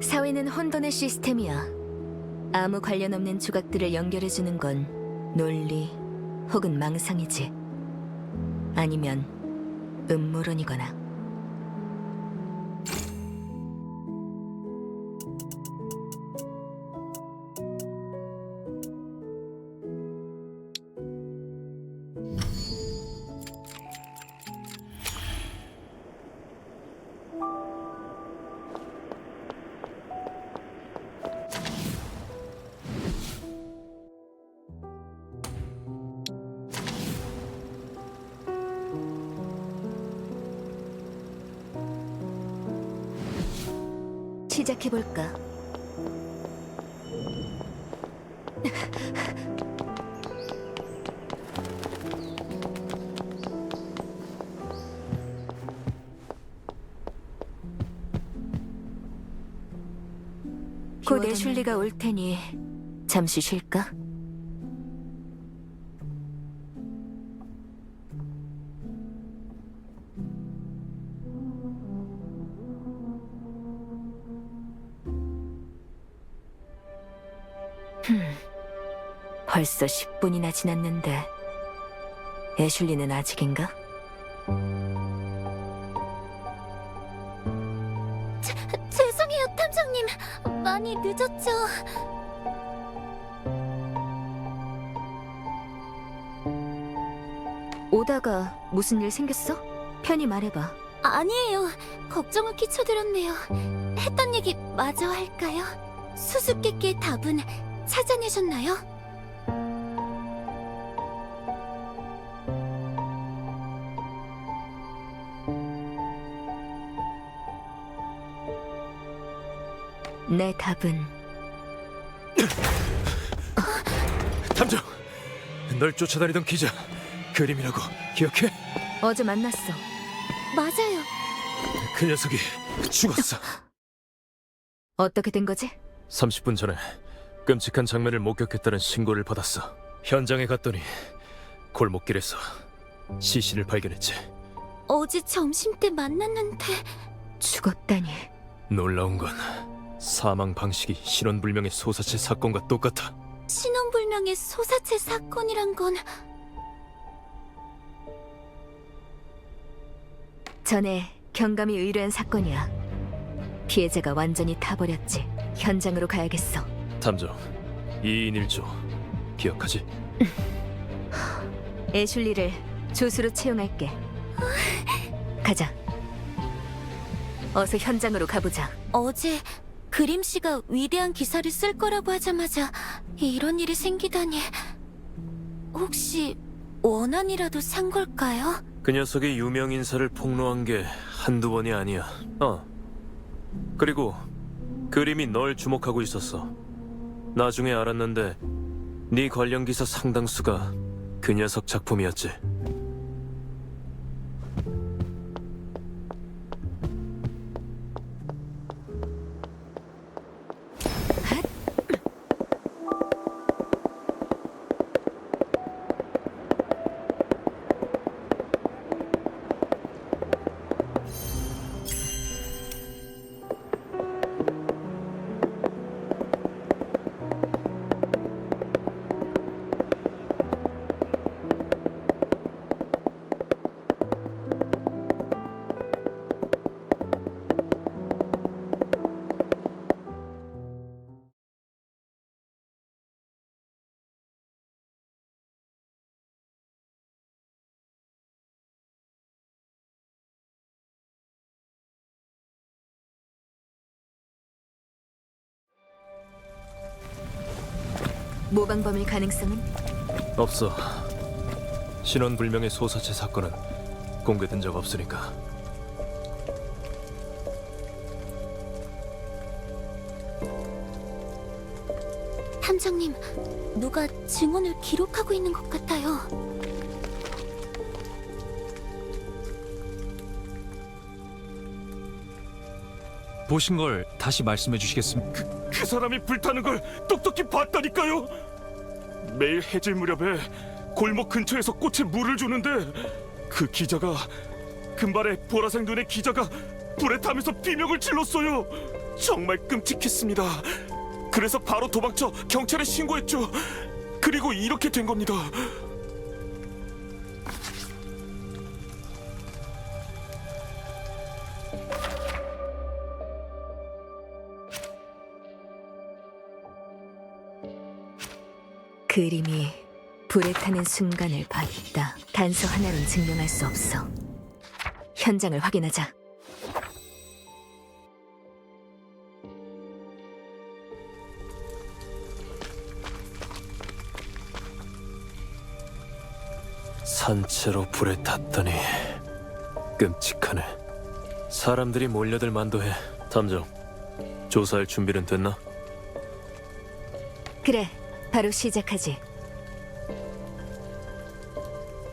사회는 혼돈의 시스템이야. 아무 관련 없는 조각들을 연결해주는 건 논리 혹은 망상이지. 아니면 음모론이거나. 시작해볼까? 곧 애슐리가 올 테니 잠시 쉴까? 벌써 10분이나 지났는데 애슐리는 아직인가? 죄송해요, 탐정님. 많이 늦었죠. 오다가 무슨 일 생겼어? 편히 말해봐. 아니에요. 걱정을 끼쳐드렸네요. 했던 얘기 마저 할까요? 수수께끼의 답은 찾아내셨나요? 내 답은 탐정! 널 쫓아다니던 기자 그림이라고 기억해? 어제 만났어. 맞아요. 그 녀석이 죽었어. 어떻게 된 거지? 30분 전에 끔찍한 장면을 목격했다는 신고를 받았어. 현장에 갔더니 골목길에서 시신을 발견했지. 어제 점심때 만났는데 죽었다니. 놀라운 건 사망 방식이 신원불명의 소사체 사건과 똑같아. 신원불명의 소사체 사건이란 건 전에 경감이 의뢰한 사건이야. 피해자가 완전히 타버렸지. 현장으로 가야겠어. 탐정 2인 1조 기억하지? 애슐리를 조수로 채용할게. 가자. 어서 현장으로 가보자. 어제 그림 씨가 위대한 기사를 쓸 거라고 하자마자 이런 일이 생기다니. 혹시 원한이라도 산 걸까요? 그 녀석이 유명 인사를 폭로한 게 한두 번이 아니야. 그리고 그림이 널 주목하고 있었어. 나중에 알았는데 네 관련 기사 상당수가 그 녀석 작품이었지. 모방범일 가능성은? 없어. 신원불명의 소사체 사건은 공개된 적 없으니까. 탐정님, 누가 증언을 기록하고 있는 것 같아요. 보신 걸 다시 말씀해 주시겠습니까? 그 사람이 불타는 걸 똑똑히 봤다니까요. 매일 해질 무렵에 골목 근처에서 꽃에 물을 주는데 그 기자가 금발의 보라색 눈의 기자가 불에 타면서 비명을 질렀어요. 정말 끔찍했습니다. 그래서 바로 도망쳐 경찰에 신고했죠. 그리고 이렇게 된 겁니다. 그림이 불에 타는 순간을 봤다. 단서 하나는 증명할 수 없어. 현장을 확인하자. 산채로 불에 탔더니 끔찍하네. 사람들이 몰려들 만도해. 탐정, 조사할 준비는 됐나? 그래, 바로 시작하지.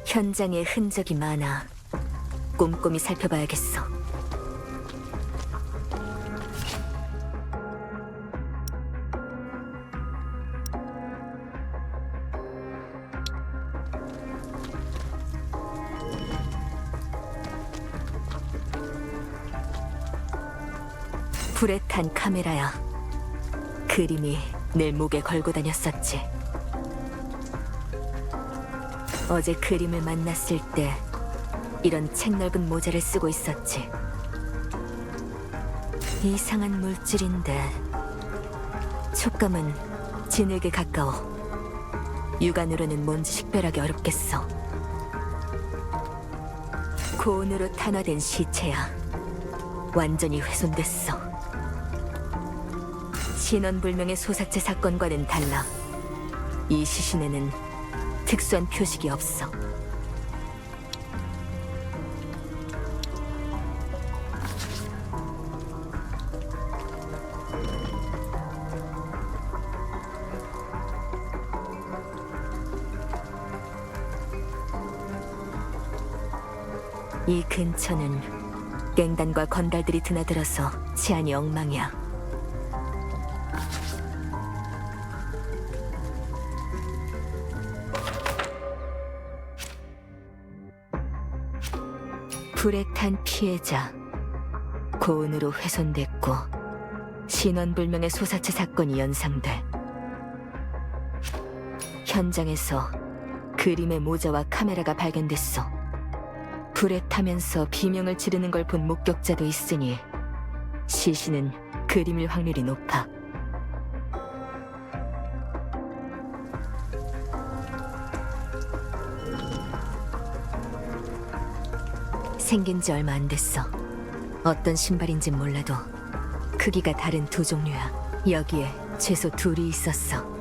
현장에 흔적이 많아. 꼼꼼히 살펴봐야겠어. 불에 탄 카메라야. 그림이 늘 목에 걸고 다녔었지. 어제 그림을 만났을 때 이런 책 넓은 모자를 쓰고 있었지. 이상한 물질인데 촉감은 진흙에 가까워. 육안으로는 뭔지 식별하기 어렵겠어. 고온으로 탄화된 시체야. 완전히 훼손됐어. 신원불명의 소사체 사건과는 달라. 이 시신에는 특수한 표식이 없어. 이 근처는 갱단과 건달들이 드나들어서 치안이 엉망이야. 불에 탄 피해자, 고온으로 훼손됐고 신원불명의 소사체 사건이 연상돼. 현장에서 그림의 모자와 카메라가 발견됐어. 불에 타면서 비명을 지르는 걸 본 목격자도 있으니 시신은 그림일 확률이 높아. 생긴 지 얼마 안 됐어. 어떤 신발인진 몰라도 크기가 다른 두 종류야. 여기에 최소 둘이 있었어.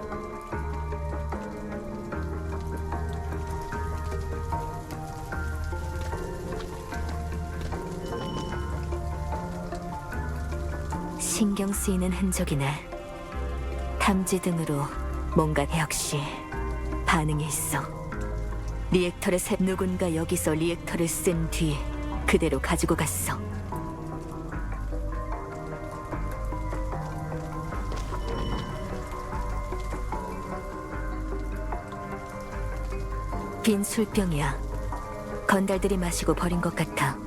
신경 쓰이는 흔적이네. 탐지 등으로 뭔가 역시 반응이 있어. 리액터를 누군가 여기서 리액터를 쓴 뒤 그대로 가지고 갔어. 빈 술병이야. 건달들이 마시고 버린 것 같아.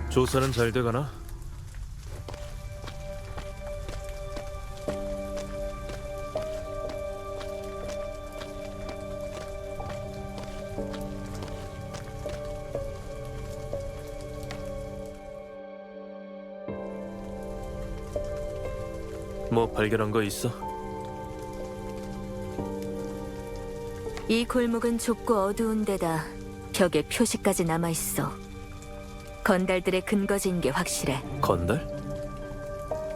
조사는 잘 돼가나? 뭐 발견한 거 있어? 이 골목은 좁고 어두운 데다 벽에 표시까지 남아있어. 건달들의 근거지인 게 확실해. 건달?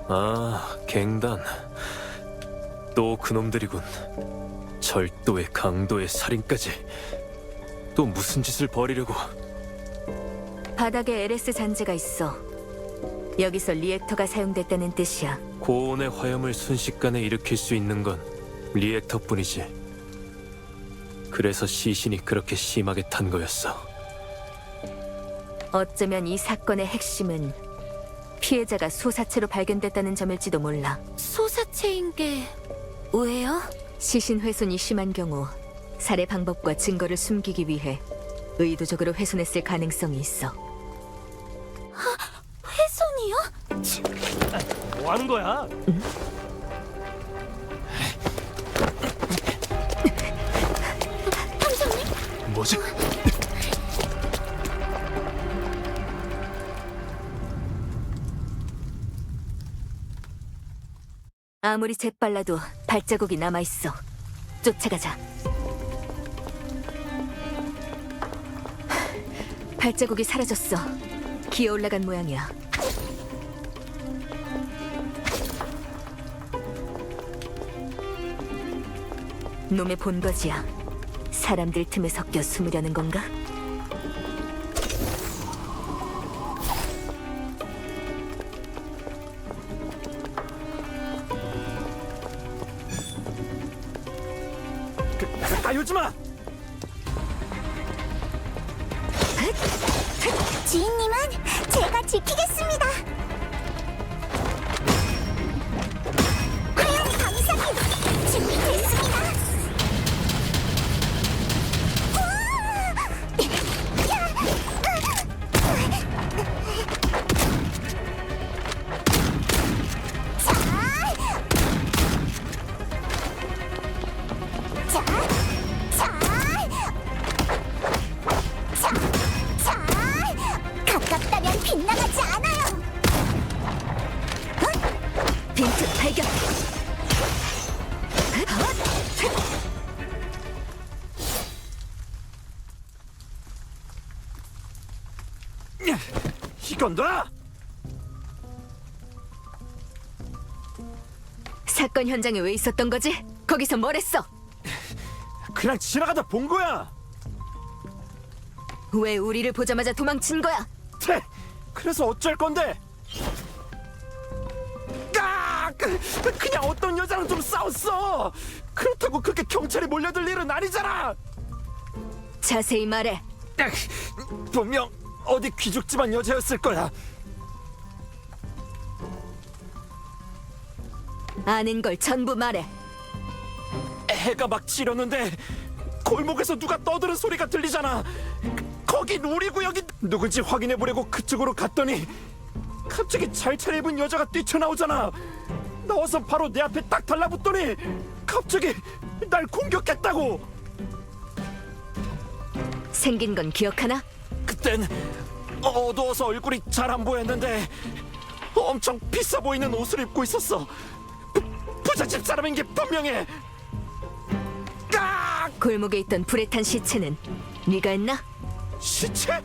아, 갱단. 또 그놈들이군. 절도에 강도에 살인까지. 또 무슨 짓을 벌이려고. 바닥에 LS 잔재가 있어. 여기서 리액터가 사용됐다는 뜻이야. 고온의 화염을 순식간에 일으킬 수 있는 건 리액터뿐이지. 그래서 시신이 그렇게 심하게 탄 거였어. 어쩌면 이 사건의 핵심은 피해자가 소사체로 발견됐다는 점일지도 몰라. 소사체인 게 왜요? 시신 훼손이 심한 경우 살해 방법과 증거를 숨기기 위해 의도적으로 훼손했을 가능성이 있어. 훼손이요? 뭐 하는 거야? 뭐지? 아무리 재빨라도 발자국이 남아있어. 쫓아가자. 발자국이 사라졌어. 기어 올라간 모양이야. 놈의 본거지야. 사람들 틈에 섞여 숨으려는 건가? 가요지 마! 주인님은 제가 지키겠습니다. 하얀 감사기 준비됐습니다. 가깝다면 빗나가지 않아요. 빈틈 발견! 이건 놔! 사건 현장에 왜 있었던 거지? 거기서 뭘 했어? 그냥 지나가다 본 거야. 왜 우리를 보자마자 도망친 거야? 태! 그래서 어쩔 건데? 아! 그냥 어떤 여자랑 좀 싸웠어. 그렇다고 그렇게 경찰에 몰려들 일은 아니잖아. 자세히 말해. 분명 어디 귀족집안 여자였을 거야. 아는 걸 전부 말해. 해가 막 지렸는데 골목에서 누가 떠드는 소리가 들리잖아. 거긴 우리 구역이 누군지 확인해 보려고 그쪽으로 갔더니 갑자기 잘 차려입은 여자가 뛰쳐나오잖아. 나와서 바로 내 앞에 딱 달라붙더니 갑자기 날 공격했다고. 생긴 건 기억하나? 그땐 어두워서 얼굴이 잘 안 보였는데 엄청 비싸 보이는 옷을 입고 있었어. 부잣집 사람인 게 분명해. 아! 골목에 있던 불에 탄 시체는 네가 했나? 시체?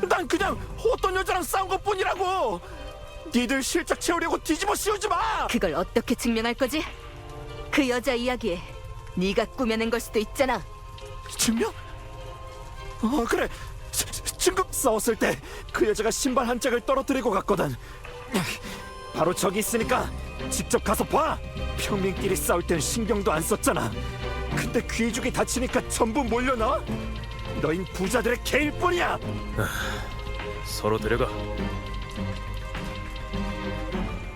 난 그냥 어떤 여자랑 싸운 것뿐이라고. 니들 실적 채우려고 뒤집어 씌우지 마. 그걸 어떻게 증명할 거지? 그 여자 이야기에 네가 꾸며낸 걸 수도 있잖아. 증명? 그래. 증거. 싸웠을 때 그 여자가 신발 한 짝을 떨어뜨리고 갔거든. 바로 저기 있으니까 직접 가서 봐. 평민끼리 싸울 땐 신경도 안 썼잖아. 근데 귀족이 다치니까 전부 몰려나? 너흰 부자들의 개일 뿐이야. 서로 데려가.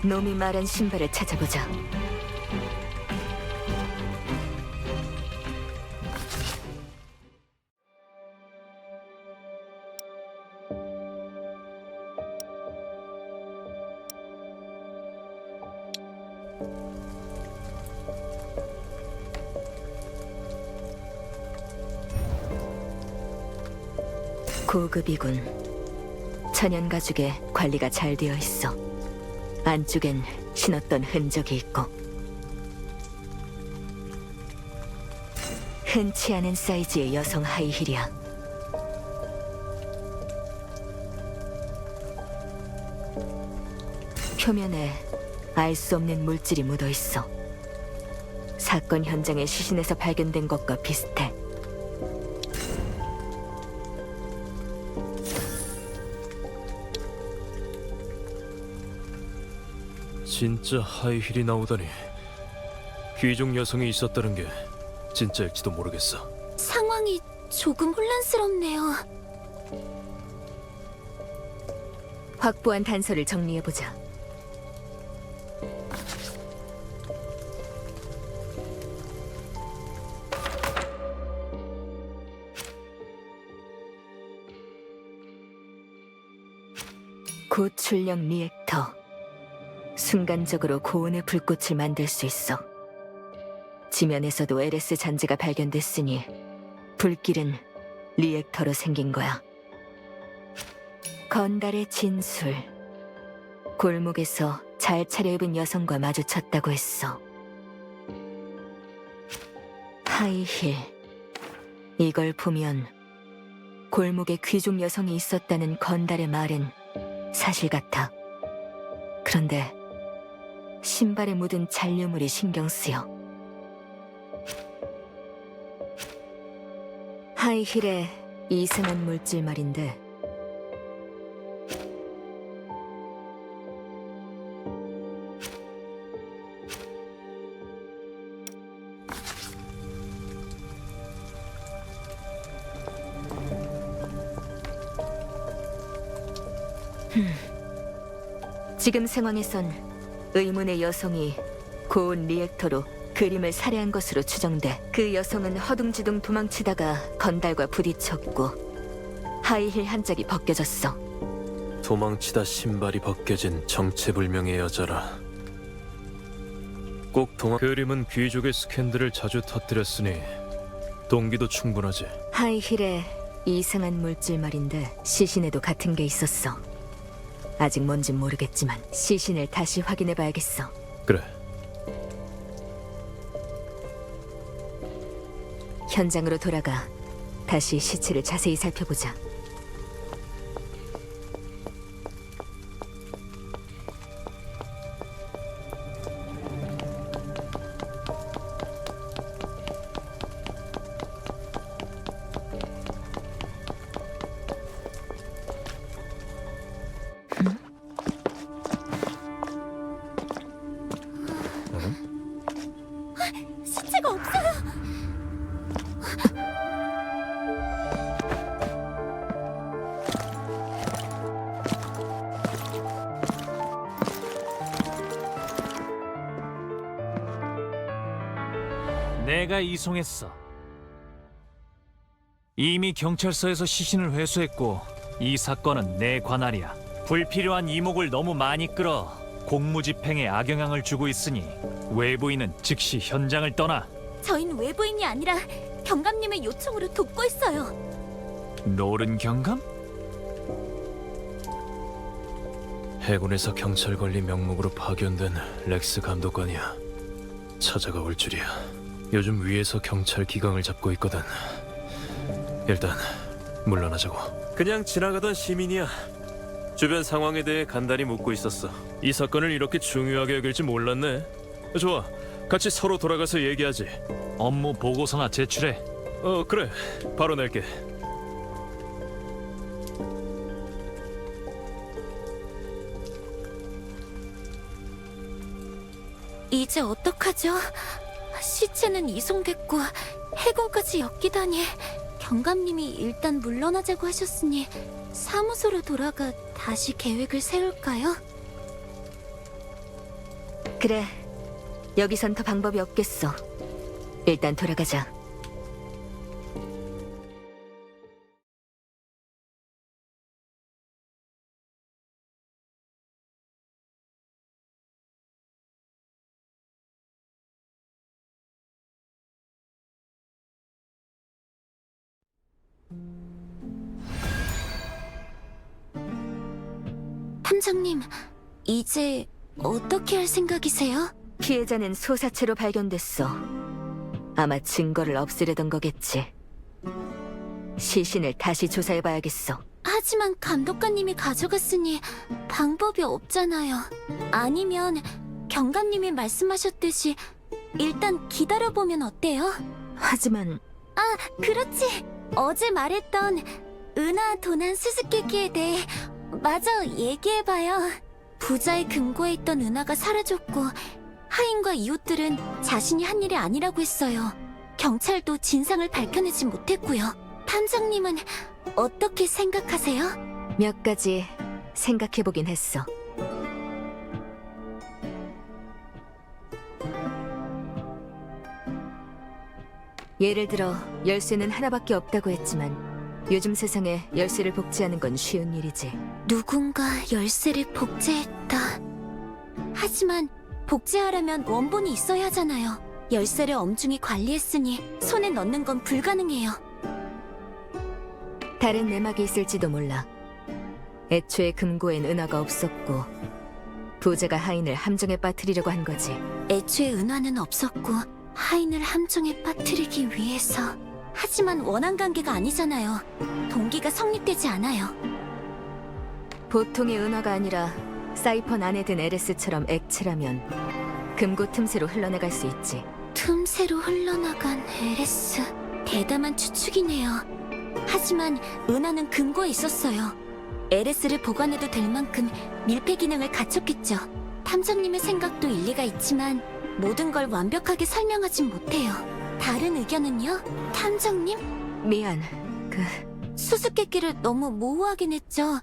놈이 말한 신발을 찾아보자. 고급이군. 천연 가죽에 관리가 잘 되어 있어. 안쪽엔 신었던 흔적이 있고. 흔치 않은 사이즈의 여성 하이힐이야. 표면에 알 수 없는 물질이 묻어 있어. 사건 현장의 시신에서 발견된 것과 비슷해. 진짜 하이힐이 나오다니. 귀족 여성이 있었다는 게 진짜일지도 모르겠어. 상황이 조금 혼란스럽네요. 확보한 단서를 정리해보자. 고출력 리액터. 순간적으로 고온의 불꽃을 만들 수 있어. 지면에서도 LS 잔재가 발견됐으니 불길은 리액터로 생긴 거야. 건달의 진술. 골목에서 잘 차려입은 여성과 마주쳤다고 했어. 하이힐. 이걸 보면 골목에 귀족 여성이 있었다는 건달의 말은 사실 같아. 그런데 신발에 묻은 잔류물이 신경 쓰여. 하이힐에 이상한 물질 말인데 지금 상황에선 의문의 여성이 고온 리액터로 그림을 살해한 것으로 추정돼. 그 여성은 허둥지둥 도망치다가 건달과 부딪혔고 하이힐 한 짝이 벗겨졌어. 도망치다 신발이 벗겨진 정체불명의 여자라. 꼭 그림은 귀족의 스캔들을 자주 터뜨렸으니 동기도 충분하지. 하이힐에 이상한 물질 말인데 시신에도 같은 게 있었어. 아직 뭔진 모르겠지만 시신을 다시 확인해봐야겠어. 그래. 현장으로 돌아가 다시 시체를 자세히 살펴보자. 시체가 없어요. 내가 이송했어. 이미 경찰서에서 시신을 회수했고 이 사건은 내 관할이야. 불필요한 이목을 너무 많이 끌어 공무집행에 악영향을 주고 있으니 외부인은 즉시 현장을 떠나. 저희는 외부인이 아니라 경감님의 요청으로 돕고 있어요. 노른 경감? 해군에서 경찰 관리 명목으로 파견된 렉스 감독관이야. 찾아가 올 줄이야. 요즘 위에서 경찰 기강을 잡고 있거든. 일단 물러나자고. 그냥 지나가던 시민이야. 주변 상황에 대해 간단히 묻고 있었어. 이 사건을 이렇게 중요하게 여길지 몰랐네. 좋아, 같이 서로 돌아가서 얘기하지. 업무 보고서나 제출해. 그래, 바로 낼게. 이제 어떡하죠? 시체는 이송됐고 해군까지 엮이다니. 경감님이 일단 물러나자고 하셨으니 사무소로 돌아가 다시 계획을 세울까요? 그래, 여기선 더 방법이 없겠어. 일단 돌아가자. 탐정님, 이제 어떻게 할 생각이세요? 피해자는 소사체로 발견됐어. 아마 증거를 없애려던 거겠지. 시신을 다시 조사해봐야겠어. 하지만 감독관님이 가져갔으니 방법이 없잖아요. 아니면 경감님이 말씀하셨듯이 일단 기다려보면 어때요? 하지만 그렇지. 어제 말했던 은하 도난 수수께끼에 대해 마저 얘기해봐요. 부자의 금고에 있던 은하가 사라졌고 하인과 이웃들은 자신이 한 일이 아니라고 했어요. 경찰도 진상을 밝혀내지 못했고요. 탐정님은 어떻게 생각하세요? 몇 가지 생각해보긴 했어. 예를 들어 열쇠는 하나밖에 없다고 했지만 요즘 세상에 열쇠를 복제하는 건 쉬운 일이지. 누군가 열쇠를 복제했다. 하지만 복제하려면 원본이 있어야 하잖아요. 열쇠를 엄중히 관리했으니 손에 넣는 건 불가능해요. 다른 내막이 있을지도 몰라. 애초에 금고엔 은화가 없었고 부제가 하인을 함정에 빠뜨리려고 한 거지. 애초에 은화는 없었고 하인을 함정에 빠뜨리기 위해서. 하지만 원한 관계가 아니잖아요. 동기가 성립되지 않아요. 보통의 은화가 아니라 사이펀 안에 든 에레스처럼 액체라면 금고 틈새로 흘러나갈 수 있지. 틈새로 흘러나간 에레스. 대담한 추측이네요. 하지만 은하는 금고에 있었어요. 에레스를 보관해도 될 만큼 밀폐 기능을 갖췄겠죠. 탐정님의 생각도 일리가 있지만 모든 걸 완벽하게 설명하진 못해요. 다른 의견은요? 탐정님? 미안. 수수께끼를 너무 모호하긴 했죠.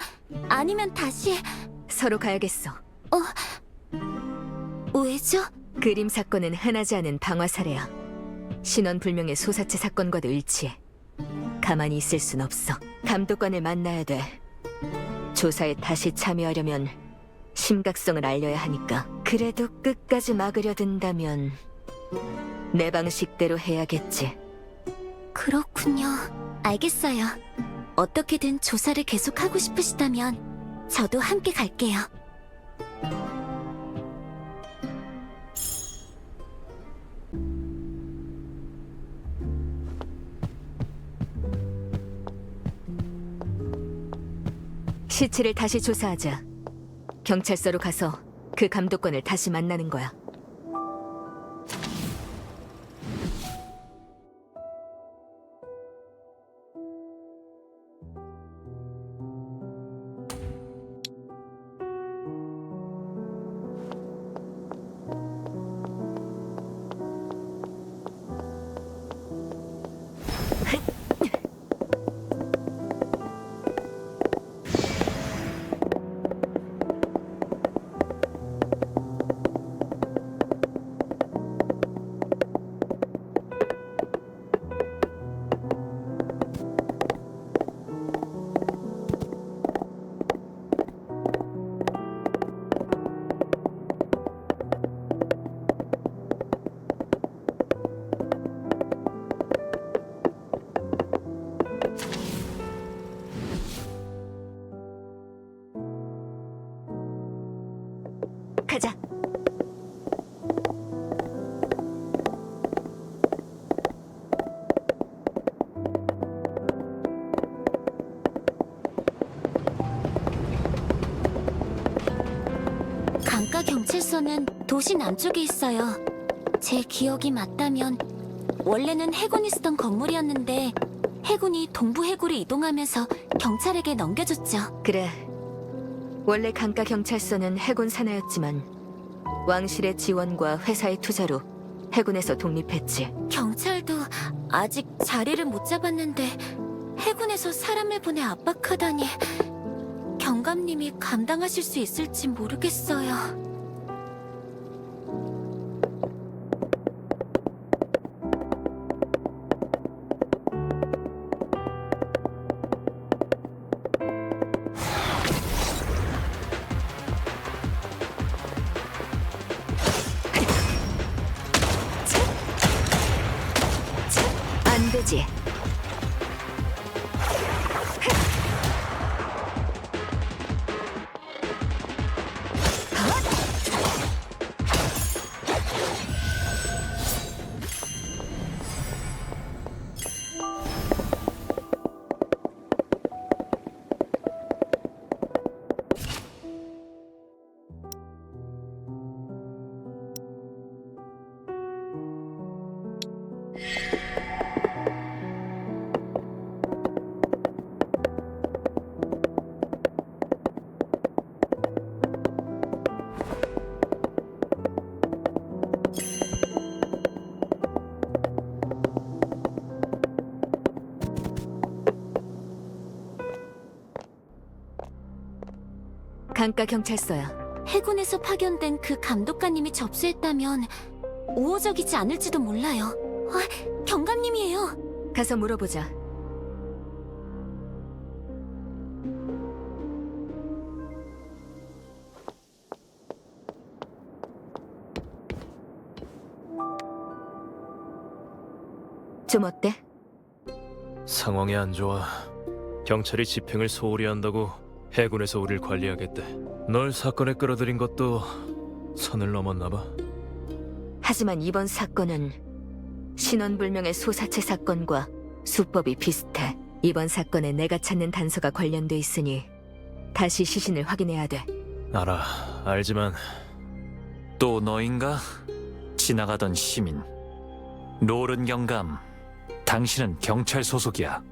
아니면 다시... 서로 가야겠어. 왜죠? 그림 사건은 흔하지 않은 방화 사례야. 신원불명의 소사체 사건과도 일치해. 가만히 있을 순 없어. 감독관을 만나야 돼. 조사에 다시 참여하려면 심각성을 알려야 하니까. 그래도 끝까지 막으려 든다면 내 방식대로 해야겠지. 그렇군요. 알겠어요. 어떻게든 조사를 계속하고 싶으시다면 저도 함께 갈게요. 시체를 다시 조사하자. 경찰서로 가서 그 감독관을 다시 만나는 거야. 가자. 강가 경찰서는 도시 남쪽에 있어요. 제 기억이 맞다면 원래는 해군이 쓰던 건물이었는데 해군이 동부 해구로 이동하면서 경찰에게 넘겨줬죠. 그래. 원래 강가 경찰서는 해군 산하였지만 왕실의 지원과 회사의 투자로 해군에서 독립했지. 경찰도 아직 자리를 못 잡았는데 해군에서 사람을 보내 압박하다니 경감님이 감당하실 수 있을지 모르겠어요. 안 되지. 강가 경찰서야. 해군에서 파견된 그 감독관님이 접수했다면 우호적이지 않을지도 몰라요. 경감님이에요. 가서 물어보자. 좀 어때? 상황이 안 좋아. 경찰이 집행을 소홀히 한다고 해군에서 우릴 관리하겠대. 널 사건에 끌어들인 것도 선을 넘었나 봐. 하지만 이번 사건은 신원불명의 소사체 사건과 수법이 비슷해. 이번 사건에 내가 찾는 단서가 관련돼 있으니 다시 시신을 확인해야 돼. 알아, 알지만 또 너인가? 지나가던 시민. 롤은 경감. 당신은 경찰 소속이야.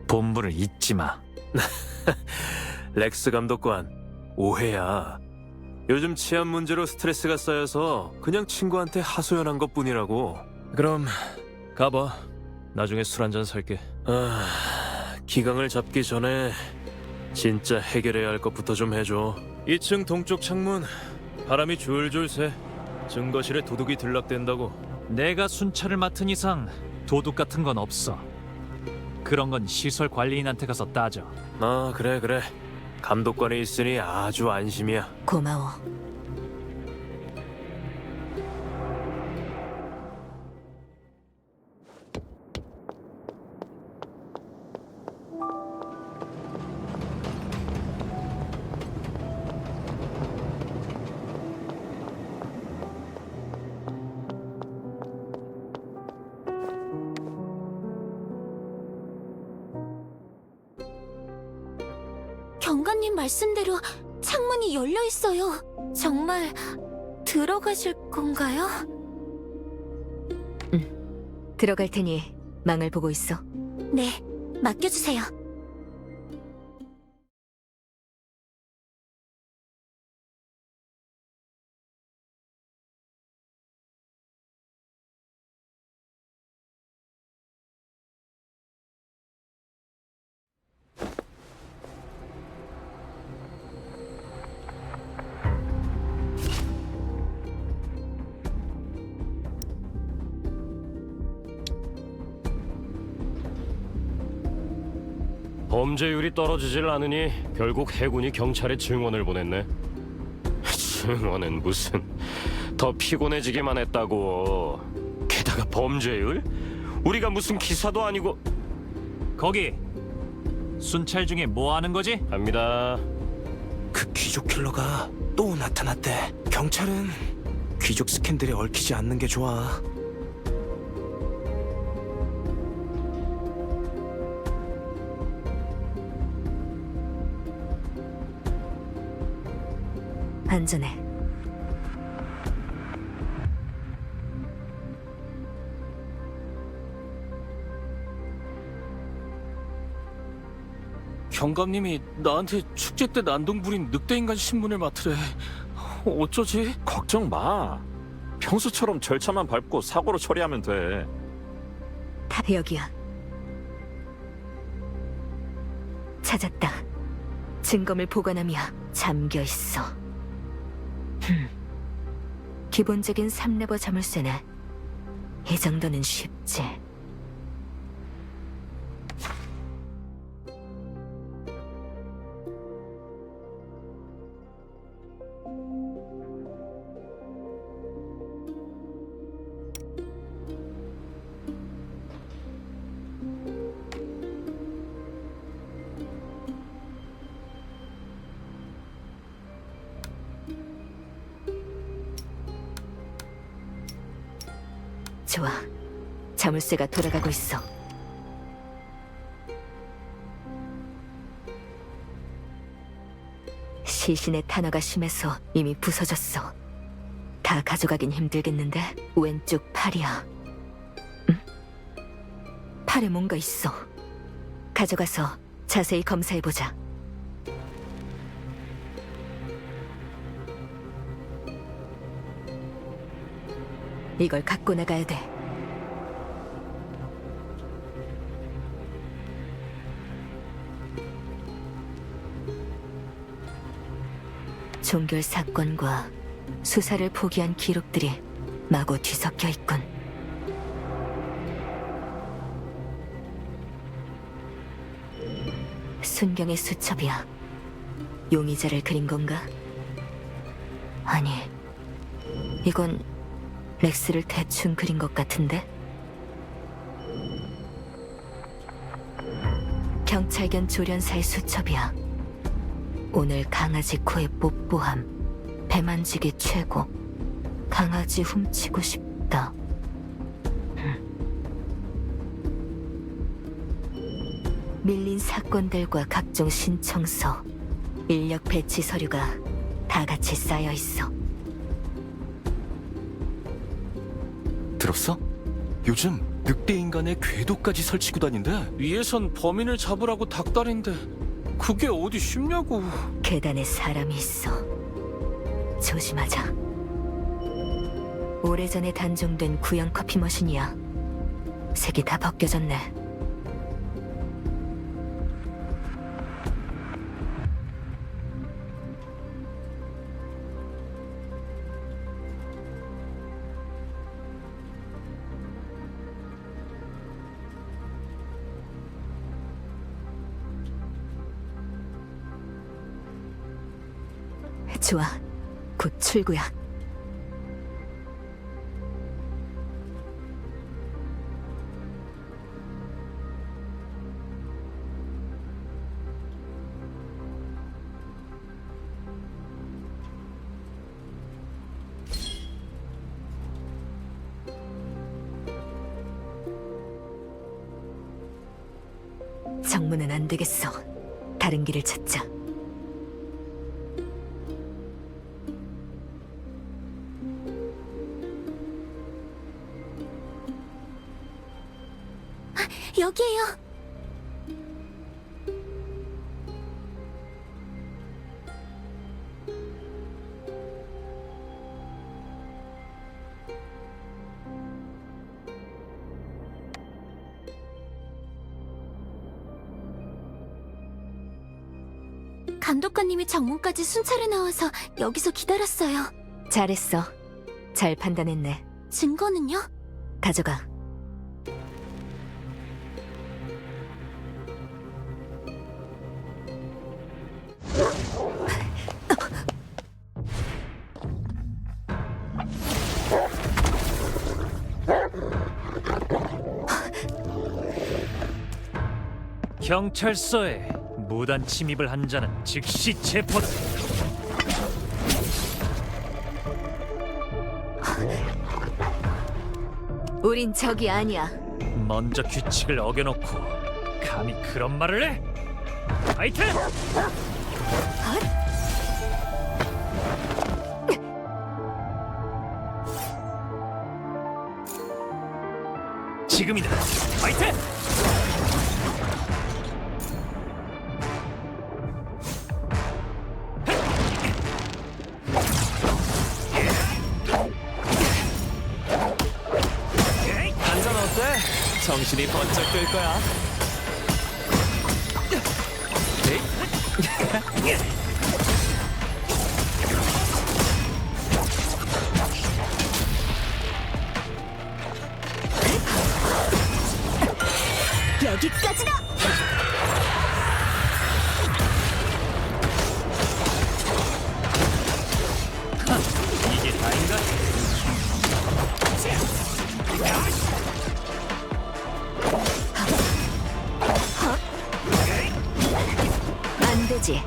본분을 잊지 마. 렉스 감독관, 오해야. 요즘 치안 문제로 스트레스가 쌓여서 그냥 친구한테 하소연한 것뿐이라고. 그럼 가봐. 나중에 술 한잔 살게. 기강을 잡기 전에 진짜 해결해야 할 것부터 좀 해줘. 2층 동쪽 창문 바람이 줄줄 새. 증거실에 도둑이 들락댄다고. 내가 순찰을 맡은 이상 도둑 같은 건 없어. 그런 건 시설 관리인한테 가서 따져. 그래. 감독관이 있으니 아주 안심이야. 고마워. 경관님 말씀대로 창문이 열려 있어요. 정말 들어가실 건가요? 들어갈 테니 망을 보고 있어. 네, 맡겨주세요. 범죄율이 떨어지질 않으니 결국 해군이 경찰에 증언을 보냈네. 증언은 무슨, 더 피곤해지기만 했다고. 게다가 범죄율? 우리가 무슨 기사도 아니고. 거기 순찰 중에 뭐 하는 거지? 합니다. 그 귀족 킬러가 또 나타났대. 경찰은 귀족 스캔들에 얽히지 않는 게 좋아. 안전해. 경감님이 나한테 축제 때 난동 부린 늑대인간 신문을 맡으래. 어쩌지? 걱정 마. 평소처럼 절차만 밟고 사고로 처리하면 돼. 다 여기야. 찾았다. 증거물 보관함이야. 잠겨 있어. 기본적인 3레버 자물쇠네. 이 정도는 쉽지. 좋아. 자물쇠가 돌아가고 있어. 시신의 탄화가 심해서 이미 부서졌어. 다 가져가긴 힘들겠는데 왼쪽 팔이야. 응? 팔에 뭔가 있어. 가져가서 자세히 검사해보자. 이걸 갖고 나가야 돼. 종결 사건과 수사를 포기한 기록들이 마구 뒤섞여 있군. 순경의 수첩이야. 용의자를 그린 건가? 아니, 이건 렉스를 대충 그린 것 같은데? 경찰견 조련사의 수첩이야. 오늘 강아지 코에 뽀뽀함. 배 만지기 최고. 강아지 훔치고 싶다. 밀린 사건들과 각종 신청서, 인력 배치 서류가 다 같이 쌓여 있어. 들었어? 요즘 늑대 인간의 궤도까지 설치고 다닌대. 위에선 범인을 잡으라고 닭다리인데 그게 어디 쉽냐고. 계단에 사람이 있어. 조심하자. 오래전에 단종된 구형 커피 머신이야. 색이 다 벗겨졌네. 좋아. 곧 출구야. 정문은 안 되겠어. 다른 길을 찾자. 여기에요. 감독관님이 정문까지 순찰해 나와서 여기서 기다렸어요. 잘했어. 잘 판단했네. 증거는요? 가져가. 경찰서에 무단 침입을 한 자는 즉시 체포다. 우린 적이 아니야. 먼저 규칙을 어겨놓고 감히 그런 말을 해? 파이트! 지금이다. 파이트! 안전 어때? 정신이 번쩍 들 거야. 여기까지다. 이게 다인가? 안 되지.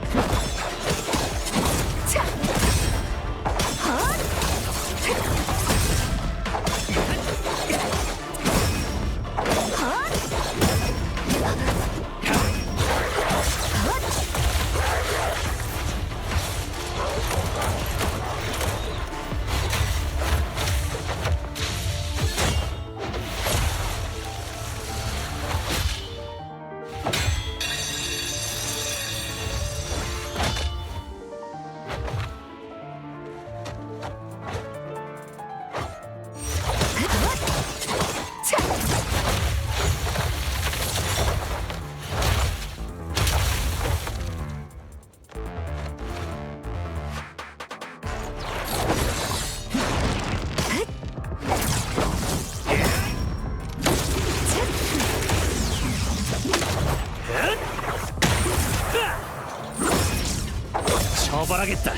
처벌하겠다.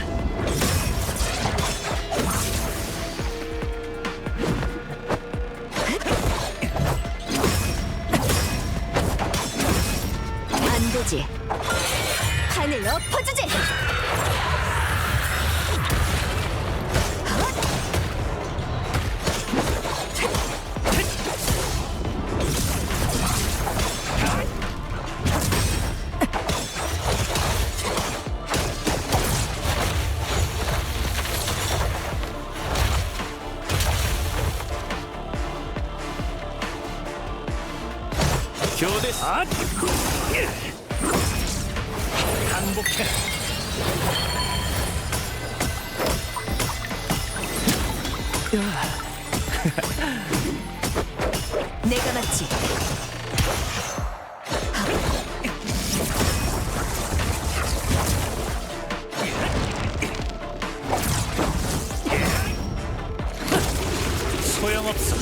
안 엎어주지! 교대 아! 항복해. 내가 맞지. 소용없어.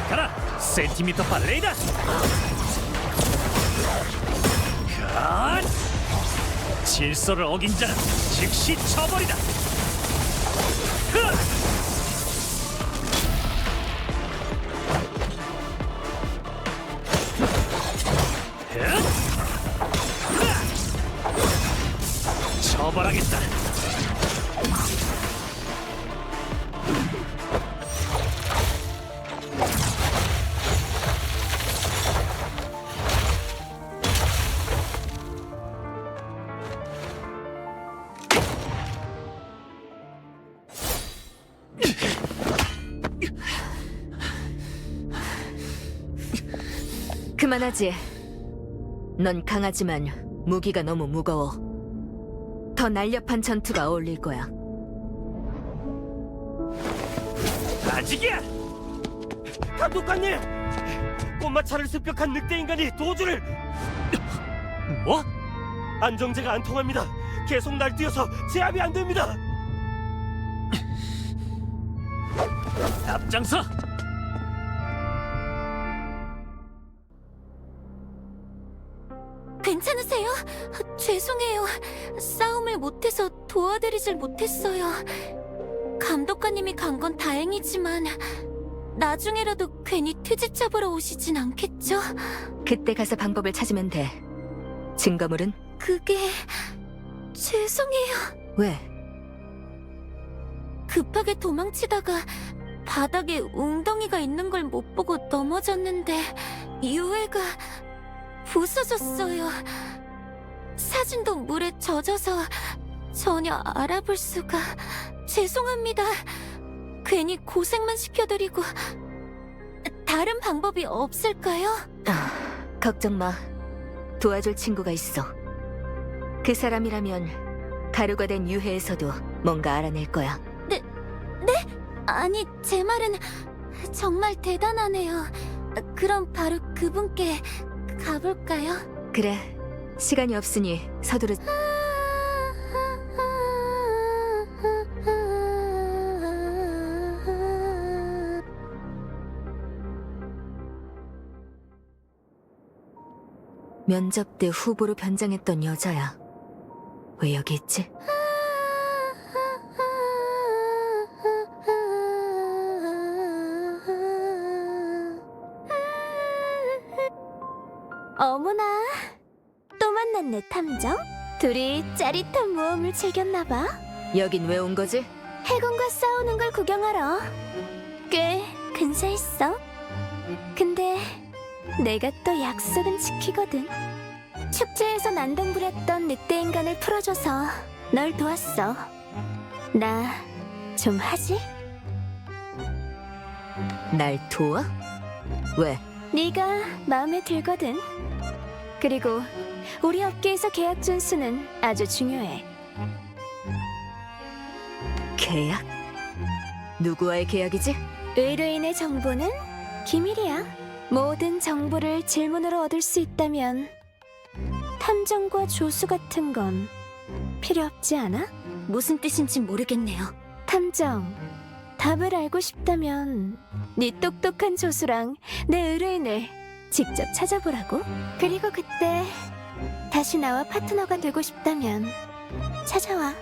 가라, 센티미터 발레이다. 갓! 질서를 어긴 자는 즉시 쳐버리다. 흐! 흐! 흐! 쳐버라겠다. 그만하지. 넌 강하지만 무기가 너무 무거워. 더 날렵한 전투가 어울릴 거야. 아직이야. 감독관님! 꽃마차를 습격한 늑대 인간이 도주를! 뭐? 안정제가 안 통합니다. 계속 날뛰어서 제압이 안 됩니다. 앞장서. 괜찮으세요? 죄송해요. 싸움을 못해서 도와드리질 못했어요. 감독관님이 간 건 다행이지만 나중에라도 괜히 트집 잡으러 오시진 않겠죠? 그때 가서 방법을 찾으면 돼. 증거물은? 그게... 죄송해요. 왜? 급하게 도망치다가 바닥에 웅덩이가 있는 걸 못 보고 넘어졌는데 유해가 부서졌어요. 사진도 물에 젖어서 전혀 알아볼 수가... 죄송합니다. 괜히 고생만 시켜드리고... 다른 방법이 없을까요? 걱정 마. 도와줄 친구가 있어. 그 사람이라면 가루가 된 유해에서도 뭔가 알아낼 거야. 네? 아니, 제 말은 정말 대단하네요. 그럼 바로 그분께 가볼까요? 그래. 시간이 없으니 서두르... 면접 때 후보로 변장했던 여자야. 왜 여기 있지? 어머나, 또 만났네, 탐정? 둘이 짜릿한 모험을 즐겼나봐. 여긴 왜 온 거지? 해군과 싸우는 걸 구경하러. 꽤 근사했어. 근데 내가 또 약속은 지키거든. 축제에서 난동 부렸던 늑대 인간을 풀어줘서 널 도왔어. 나 좀 하지? 날 도와? 왜? 네가 마음에 들거든. 그리고 우리 업계에서 계약 준수는 아주 중요해. 계약? 누구와의 계약이지? 의뢰인의 정보는 기밀이야. 모든 정보를 질문으로 얻을 수 있다면 탐정과 조수 같은 건 필요 없지 않아? 무슨 뜻인지 모르겠네요. 탐정, 답을 알고 싶다면 네 똑똑한 조수랑 내 의뢰인을 직접 찾아보라고. 그리고 그때 다시 나와 파트너가 되고 싶다면 찾아와.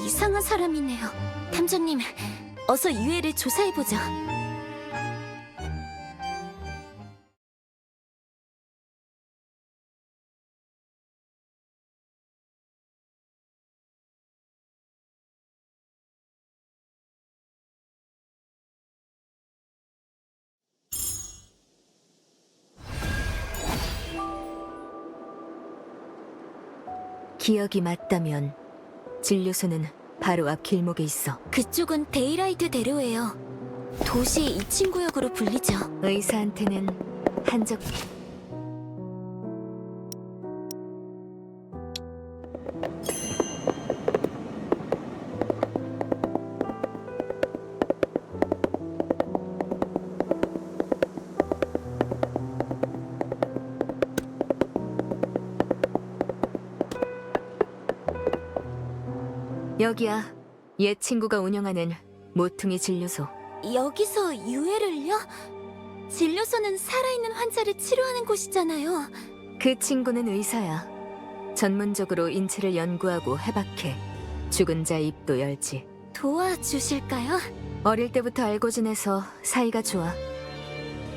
이상한 사람이네요. 탐정님, 어서 유해를 조사해보자. 기억이 맞다면 진료소는 바로 앞 길목에 있어. 그쪽은 데이라이트 대로예요. 도시 2층 구역으로 불리죠. 의사한테는 한적 여기야. 옛 친구가 운영하는 모퉁이 진료소. 여기서 유해를요? 진료소는 살아있는 환자를 치료하는 곳이잖아요. 그 친구는 의사야. 전문적으로 인체를 연구하고 해박해. 죽은 자 입도 열지. 도와주실까요? 어릴 때부터 알고 지내서 사이가 좋아.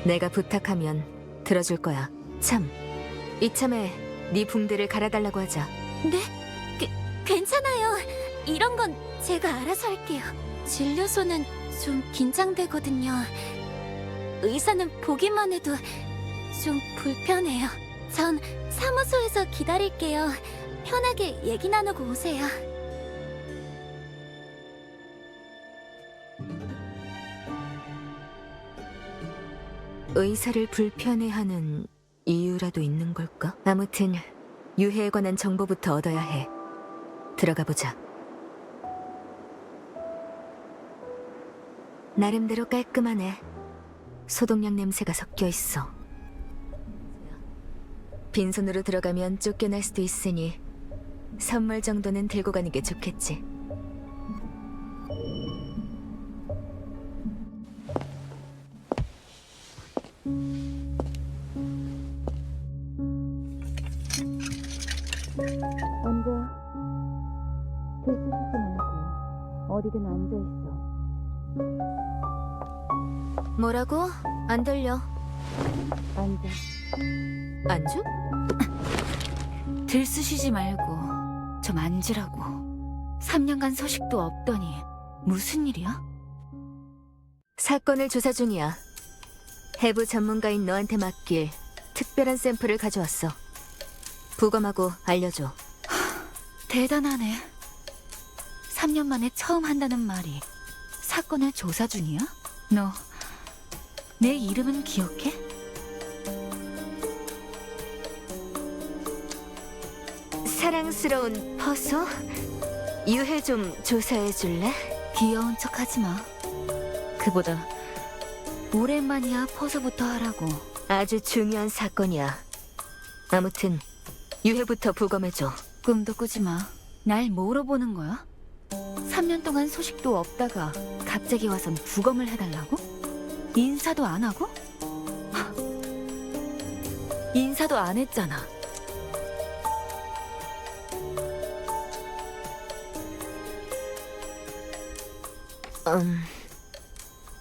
내가 부탁하면 들어줄 거야. 참, 이참에 네 붕대를 갈아달라고 하자. 네? 괜찮아요. 이런 건 제가 알아서 할게요. 진료소는 좀 긴장되거든요. 의사는 보기만 해도 좀 불편해요. 전 사무소에서 기다릴게요. 편하게 얘기 나누고 오세요. 의사를 불편해하는 이유라도 있는 걸까? 아무튼 유해에 관한 정보부터 얻어야 해. 들어가 보자. 나름대로 깔끔하네. 소독약 냄새가 섞여 있어. 빈손으로 들어가면 쫓겨날 수도 있으니 선물 정도는 들고 가는 게 좋겠지. 앉아. 들쑤시지 말고 어디든 앉아 있어. 뭐라고? 안 들려. 앉아. 앉아? 들쑤시지 말고 좀 앉으라고. 3년간 소식도 없더니 무슨 일이야? 사건을 조사 중이야. 해부 전문가인 너한테 맡길 특별한 샘플을 가져왔어. 부검하고 알려줘. 대단하네. 3년 만에 처음 한다는 말이 사건을 조사 중이야? 너 내 이름은 기억해? 사랑스러운 퍼소? 유해 좀 조사해 줄래? 귀여운 척 하지 마. 그보다 오랜만이야 퍼서부터 하라고. 아주 중요한 사건이야. 아무튼 유해부터 부검해줘. 꿈도 꾸지 마. 날 뭐로 보는 거야? 3년 동안 소식도 없다가 갑자기 와선 부검을 해달라고? 인사도 안 하고? 하, 인사도 안 했잖아.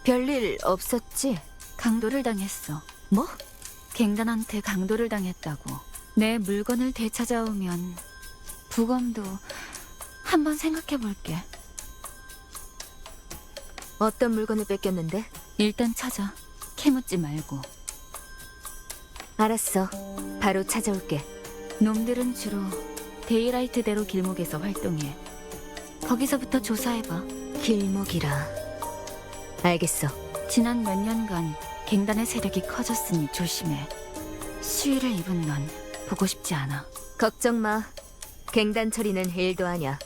별일 없었지? 강도를 당했어. 뭐? 갱단한테 강도를 당했다고. 내 물건을 되찾아오면 부검도 한번 생각해볼게. 어떤 물건을 뺏겼는데? 일단 찾아. 캐묻지 말고. 알았어. 바로 찾아올게. 놈들은 주로 데이라이트대로 길목에서 활동해. 거기서부터 조사해봐. 길목이라. 알겠어. 지난 몇 년간 갱단의 세력이 커졌으니 조심해. 시위를 입은 넌 보고 싶지 않아. 걱정 마. 갱단 처리는 일도 아냐.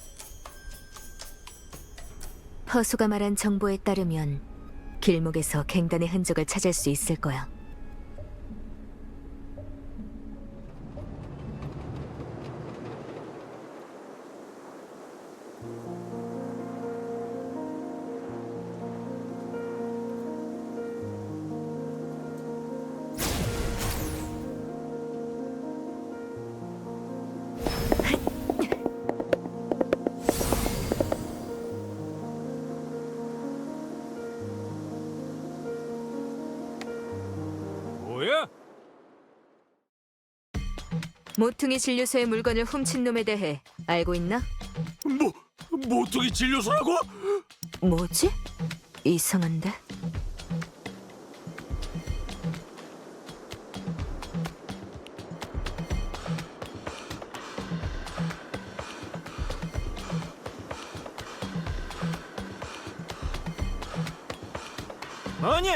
퍼수가 말한 정보에 따르면 길목에서 갱단의 흔적을 찾을 수 있을 거야. 뭐야? 모퉁이 진료소의 물건을 훔친 놈에 대해 알고 있나? 모퉁이 진료소라고? 뭐지? 이상한데? 아니,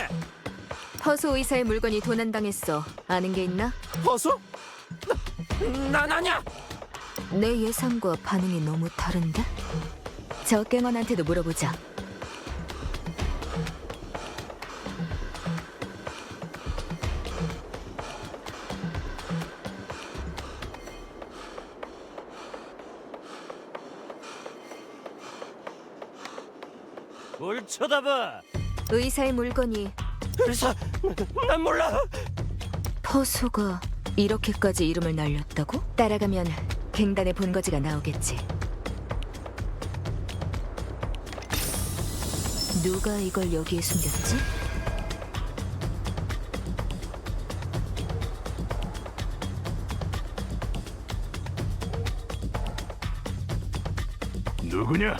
허수 의사의 물건이 도난당했어. 아는 게 있나? 허수? 난 아니야. 내 예상과 반응이 너무 다른데? 저 깽원한테도 물어보자. 뭘 쳐다봐? 의사의 물건이 의사, 난 몰라. 허수가 이렇게까지 이름을 날렸다고? 따라가면 갱단의 본거지가 나오겠지. 누가 이걸 여기에 숨겼지? 누구냐?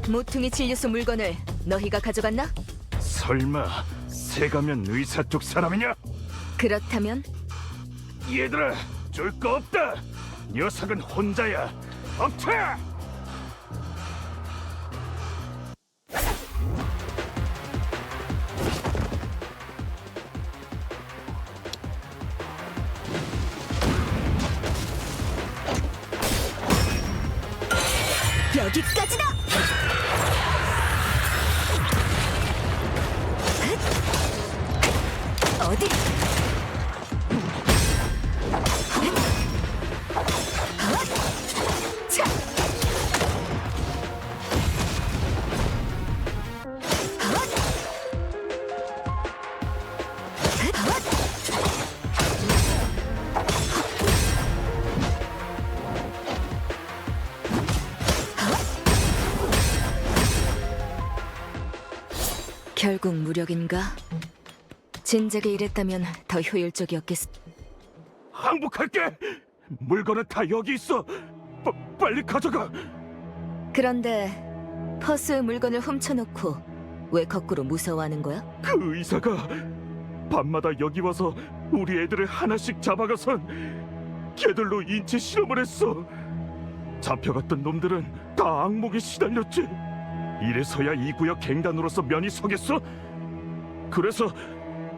모퉁이 진료소 물건을 너희가 가져갔나? 설마 새가면 의사 쪽 사람이냐? 그렇다면 얘들아, 줄 거 없다. 녀석은 혼자야. 엎쳐! 여기까지다! 어디? 차! 결국 무력인가? 진작에 이랬다면 더 효율적이었겠어. 항복할게. 물건은 다 여기 있어. 빨리 가져가. 그런데 퍼스의 물건을 훔쳐놓고 왜 거꾸로 무서워하는 거야? 그 의사가 밤마다 여기 와서 우리 애들을 하나씩 잡아가선 걔들로 인체 실험을 했어. 잡혀갔던 놈들은 다 악몽에 시달렸지. 이래서야 이 구역 갱단으로서 면이 서겠어? 그래서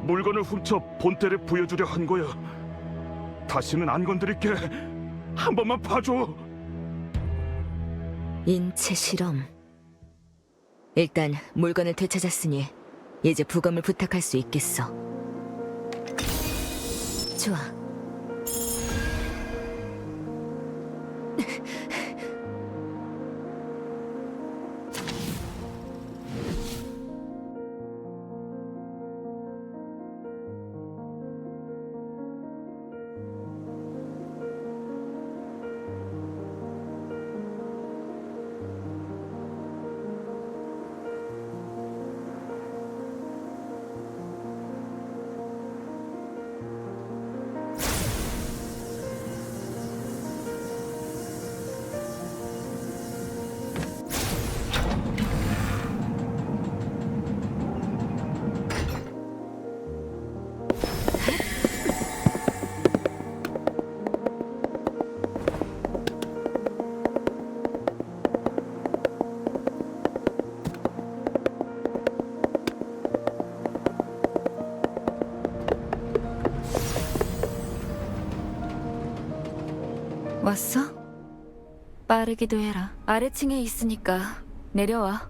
물건을 훔쳐 본때를 부여주려 한 거야. 다시는 안 건드릴게. 한 번만 봐줘. 인체 실험. 일단 물건을 되찾았으니 이제 부검을 부탁할 수 있겠어. 좋아. 왔어? 빠르기도 해라. 아래층에 있으니까 내려와.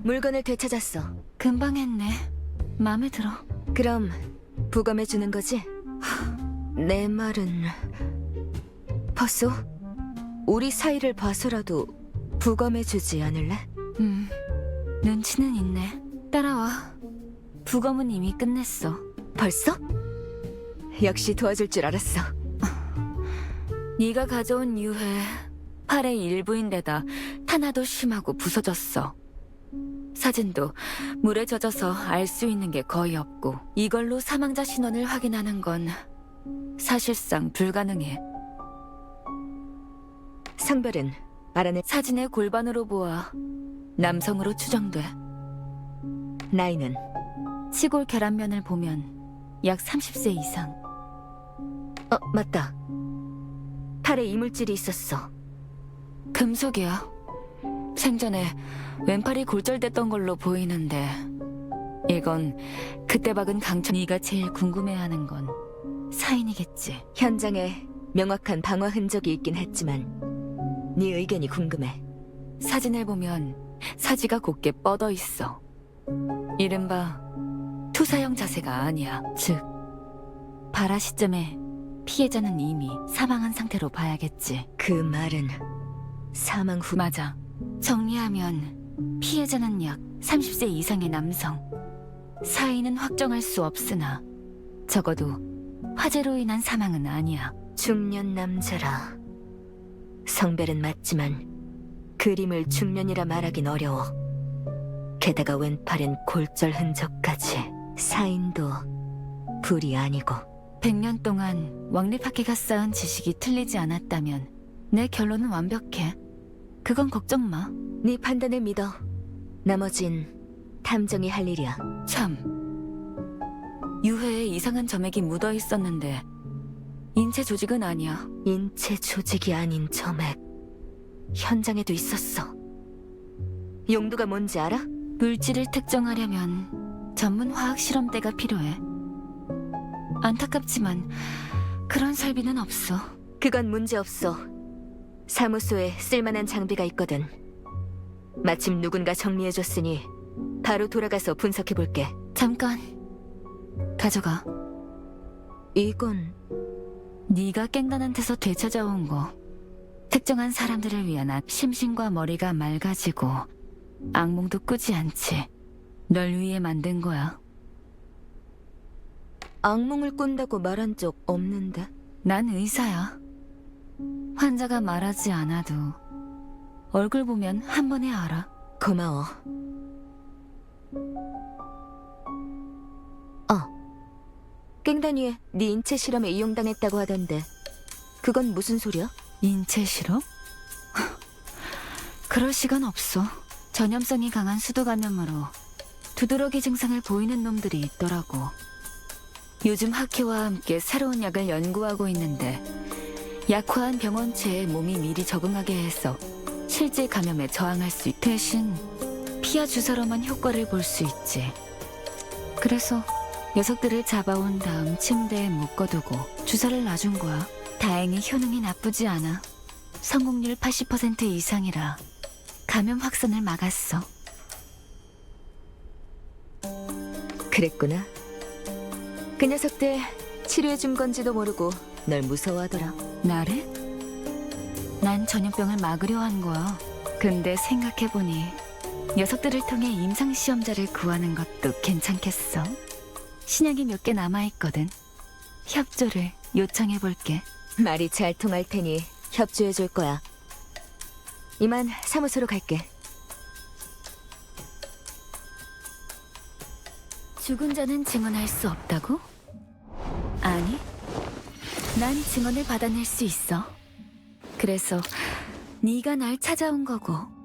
물건을 되찾았어. 금방 했네. 마음에 들어. 그럼 부검해 주는 거지? 내 말은 퍼소? 우리 사이를 봐서라도 부검해 주지 않을래? 눈치는 있네. 따라와. 부검은 이미 끝냈어. 벌써? 역시 도와줄 줄 알았어. 네가 가져온 유해 팔의 일부인데다 탄화도 심하고 부서졌어. 사진도 물에 젖어서 알 수 있는 게 거의 없고 이걸로 사망자 신원을 확인하는 건 사실상 불가능해. 성별은 알아내. 사진의 골반으로 보아 남성으로 추정돼. 나이는? 시골 계란면을 보면 약 30세 이상. 맞다. 팔에 이물질이 있었어. 금속이야. 생전에 왼팔이 골절됐던 걸로 보이는데 이건 그때 박은 강철. 네가 제일 궁금해하는 건 사인이겠지. 현장에 명확한 방화 흔적이 있긴 했지만 네 의견이 궁금해. 사진을 보면 사지가 곧게 뻗어 있어. 이른바 투사형 자세가 아니야. 즉, 발화 시점에 피해자는 이미 사망한 상태로 봐야겠지. 그 말은 사망 후. 맞아. 정리하면 피해자는 약 30세 이상의 남성. 사인은 확정할 수 없으나 적어도 화재로 인한 사망은 아니야. 중년 남자라. 성별은 맞지만 그림을 중년이라 말하긴 어려워. 게다가 왼팔엔 골절 흔적까지. 사인도 불이 아니고. 100년 동안 왕립학회가 쌓은 지식이 틀리지 않았다면 내 결론은 완벽해. 그건 걱정 마. 네 판단을 믿어. 나머진 탐정이 할 일이야. 참. 유해에 이상한 점액이 묻어 있었는데 인체 조직은 아니야. 인체 조직이 아닌 점액. 현장에도 있었어. 용도가 뭔지 알아? 물질을 특정하려면 전문 화학 실험대가 필요해. 안타깝지만 그런 설비는 없어. 그건 문제 없어. 사무소에 쓸만한 장비가 있거든. 마침 누군가 정리해줬으니 바로 돌아가서 분석해볼게. 잠깐. 가져가. 이건 네가 깽단한테서 되찾아온 거. 특정한 사람들을 위한 심신과 머리가 맑아지고 악몽도 꾸지 않지. 널 위해 만든 거야. 악몽을 꾼다고 말한 적 없는데. 난 의사야. 환자가 말하지 않아도 얼굴 보면 한 번에 알아. 고마워. 깽단위에 네 인체 실험에 이용당했다고 하던데 그건 무슨 소리야? 인체 실험? 그럴 시간 없어. 전염성이 강한 수도 감염으로 두드러기 증상을 보이는 놈들이 있더라고. 요즘 학회와 함께 새로운 약을 연구하고 있는데 약화한 병원체에 몸이 미리 적응하게 해서 실제 감염에 저항할 수 있. 대신 피하 주사로만 효과를 볼 수 있지. 그래서 녀석들을 잡아온 다음 침대에 묶어두고 주사를 놔준 거야. 다행히 효능이 나쁘지 않아. 성공률 80% 이상이라 감염 확산을 막았어. 그랬구나. 그 녀석들 치료해준 건지도 모르고 널 무서워하더라. 나를? 난 전염병을 막으려 한 거야. 근데 생각해보니 녀석들을 통해 임상시험자를 구하는 것도 괜찮겠어. 신약이 몇 개 남아있거든. 협조를 요청해볼게. 말이 잘 통할 테니 협조해줄 거야. 이만 사무소로 갈게. 죽은 자는 증언할 수 없다고? 아니, 난 증언을 받아낼 수 있어. 그래서 네가 날 찾아온 거고.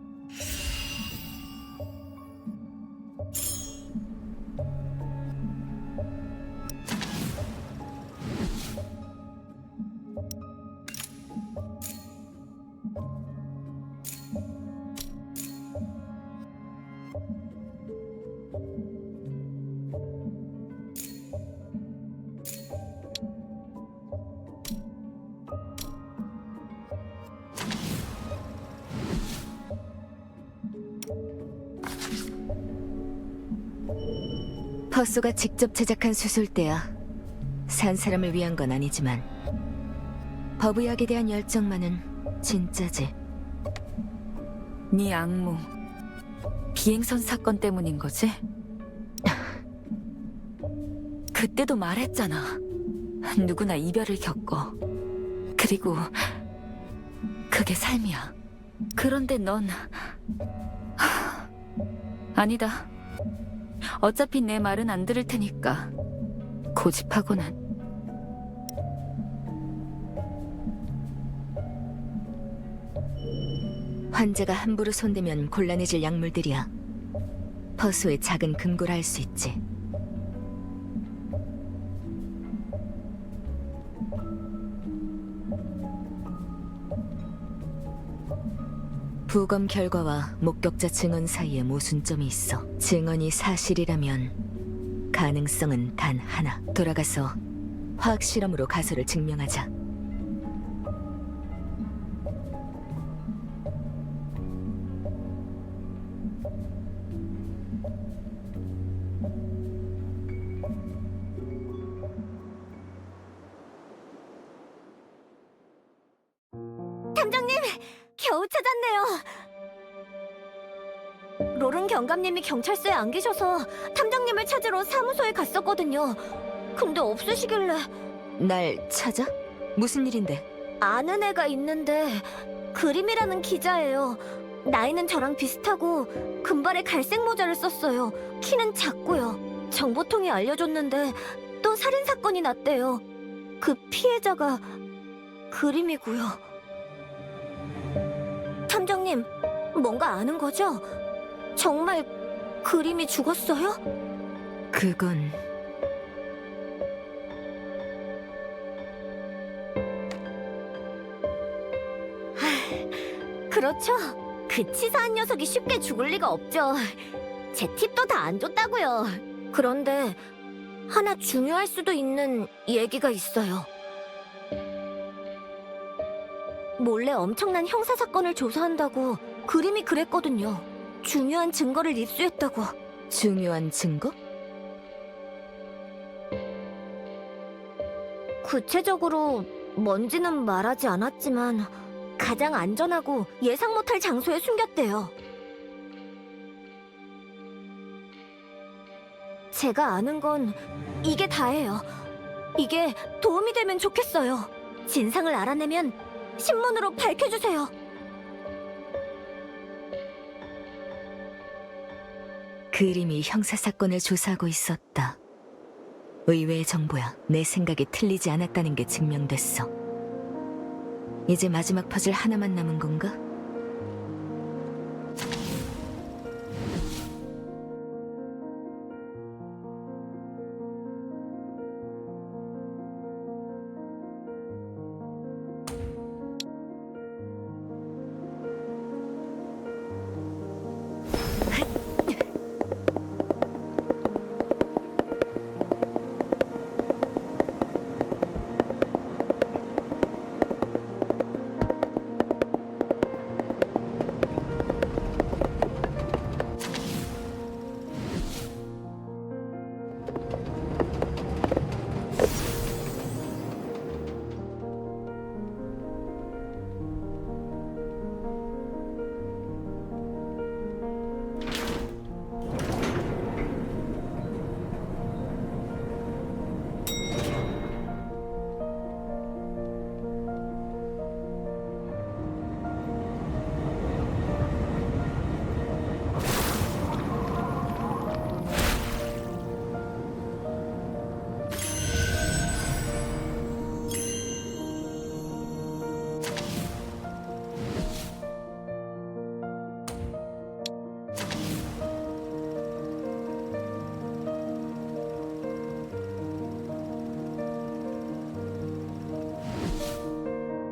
퍼소가 직접 제작한 수술대야. 산 사람을 위한 건 아니지만 법의학에 대한 열정만은 진짜지. 네 악몽, 비행선 사건 때문인 거지? 그때도 말했잖아. 누구나 이별을 겪어. 그리고 그게 삶이야. 그런데 넌... 아니다. 어차피 내 말은 안 들을 테니까 고집하고는. 환자가 함부로 손대면 곤란해질 약물들이야. 퍼소의 작은 금고라 할 수 있지. 부검 결과와 목격자 증언 사이에 모순점이 있어. 증언이 사실이라면 가능성은 단 하나. 돌아가서 화학 실험으로 가설을 증명하자. 탐정님, 겨우 찾았네요. 로른 경감님이 경찰서에 안 계셔서 탐정님을 찾으러 사무소에 갔었거든요. 근데 없으시길래. 날 찾아? 무슨 일인데? 아는 애가 있는데 그림이라는 기자예요. 나이는 저랑 비슷하고 금발에 갈색 모자를 썼어요. 키는 작고요. 정보통이 알려줬는데 또 살인 사건이 났대요. 그 피해자가 그림이고요. 탐정님, 뭔가 아는 거죠? 정말 그림이 죽었어요? 그건 그렇죠. 그 치사한 녀석이 쉽게 죽을 리가 없죠. 제 팁도 다 안 줬다고요. 그런데 하나 중요할 수도 있는 얘기가 있어요. 몰래 엄청난 형사 사건을 조사한다고 그림이 그랬거든요. 중요한 증거를 입수했다고. 중요한 증거? 구체적으로 뭔지는 말하지 않았지만 가장 안전하고 예상 못할 장소에 숨겼대요. 제가 아는 건 이게 다예요. 이게 도움이 되면 좋겠어요. 진상을 알아내면 신문으로 밝혀주세요. 그림이 형사사건을 조사하고 있었다. 의외의 정보야. 내 생각이 틀리지 않았다는 게 증명됐어. 이제 마지막 퍼즐 하나만 남은 건가?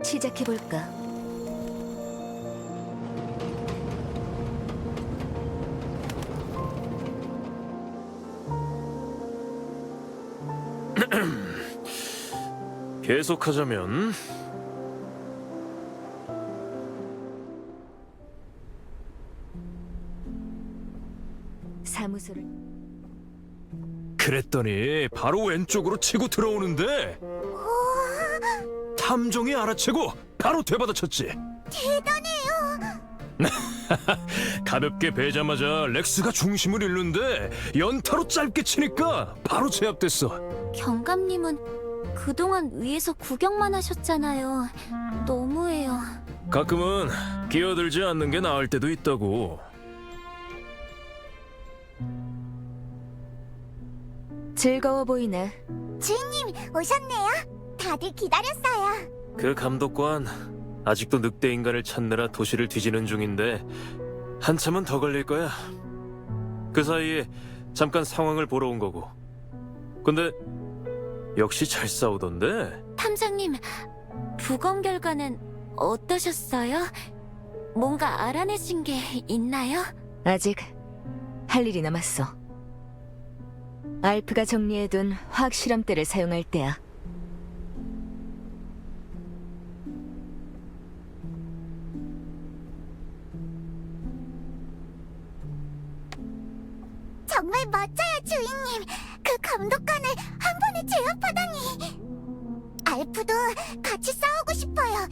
시작해볼까? 계속하자면 사무소를 그랬더니 바로 왼쪽으로 치고 들어오는데 탐정이 알아채고 바로 되받아쳤지. 대단해요. 가볍게 베자마자 렉스가 중심을 잃는데 연타로 짧게 치니까 바로 제압됐어. 경감님은 그동안 위에서 구경만 하셨잖아요. 너무해요. 가끔은 끼어들지 않는 게 나을 때도 있다고. 즐거워 보이네. 주인님 오셨네요. 다들 기다렸어요. 그 감독관 아직도 늑대 인간을 찾느라 도시를 뒤지는 중인데 한참은 더 걸릴 거야. 그 사이에 잠깐 상황을 보러 온 거고. 근데 역시 잘 싸우던데? 탐정님, 부검 결과는 어떠셨어요? 뭔가 알아내신 게 있나요? 아직 할 일이 남았어. 알프가 정리해둔 화학 실험대를 사용할 때야. 정말 멋져요, 주인님. 그 감독관을 한 번에 제압하다니. 알프도 같이 싸우고 싶어요.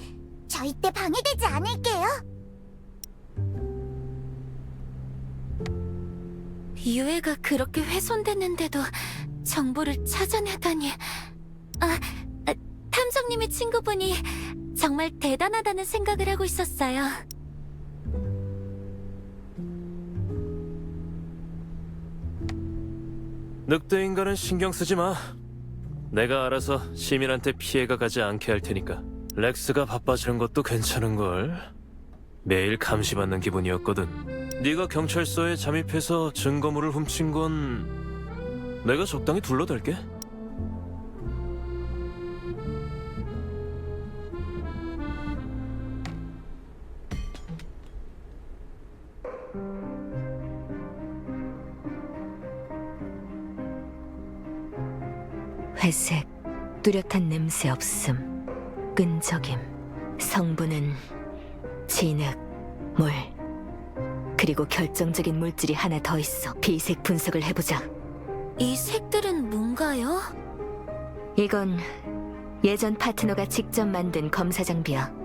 절대 방해되지 않을게요. 유해가 그렇게 훼손됐는데도 정보를 찾아내다니. 탐정님의 친구분이 정말 대단하다는 생각을 하고 있었어요. 늑대 인간은 신경 쓰지 마. 내가 알아서 시민한테 피해가 가지 않게 할 테니까. 렉스가 바빠지는 것도 괜찮은 걸. 매일 감시받는 기분이었거든. 네가 경찰서에 잠입해서 증거물을 훔친 건 내가 적당히 둘러댈게. 회색, 뚜렷한 냄새 없음, 끈적임, 성분은 진흙, 물, 그리고 결정적인 물질이 하나 더 있어. 비색 분석을 해보자. 이 색들은 뭔가요? 이건 예전 파트너가 직접 만든 검사 장비야.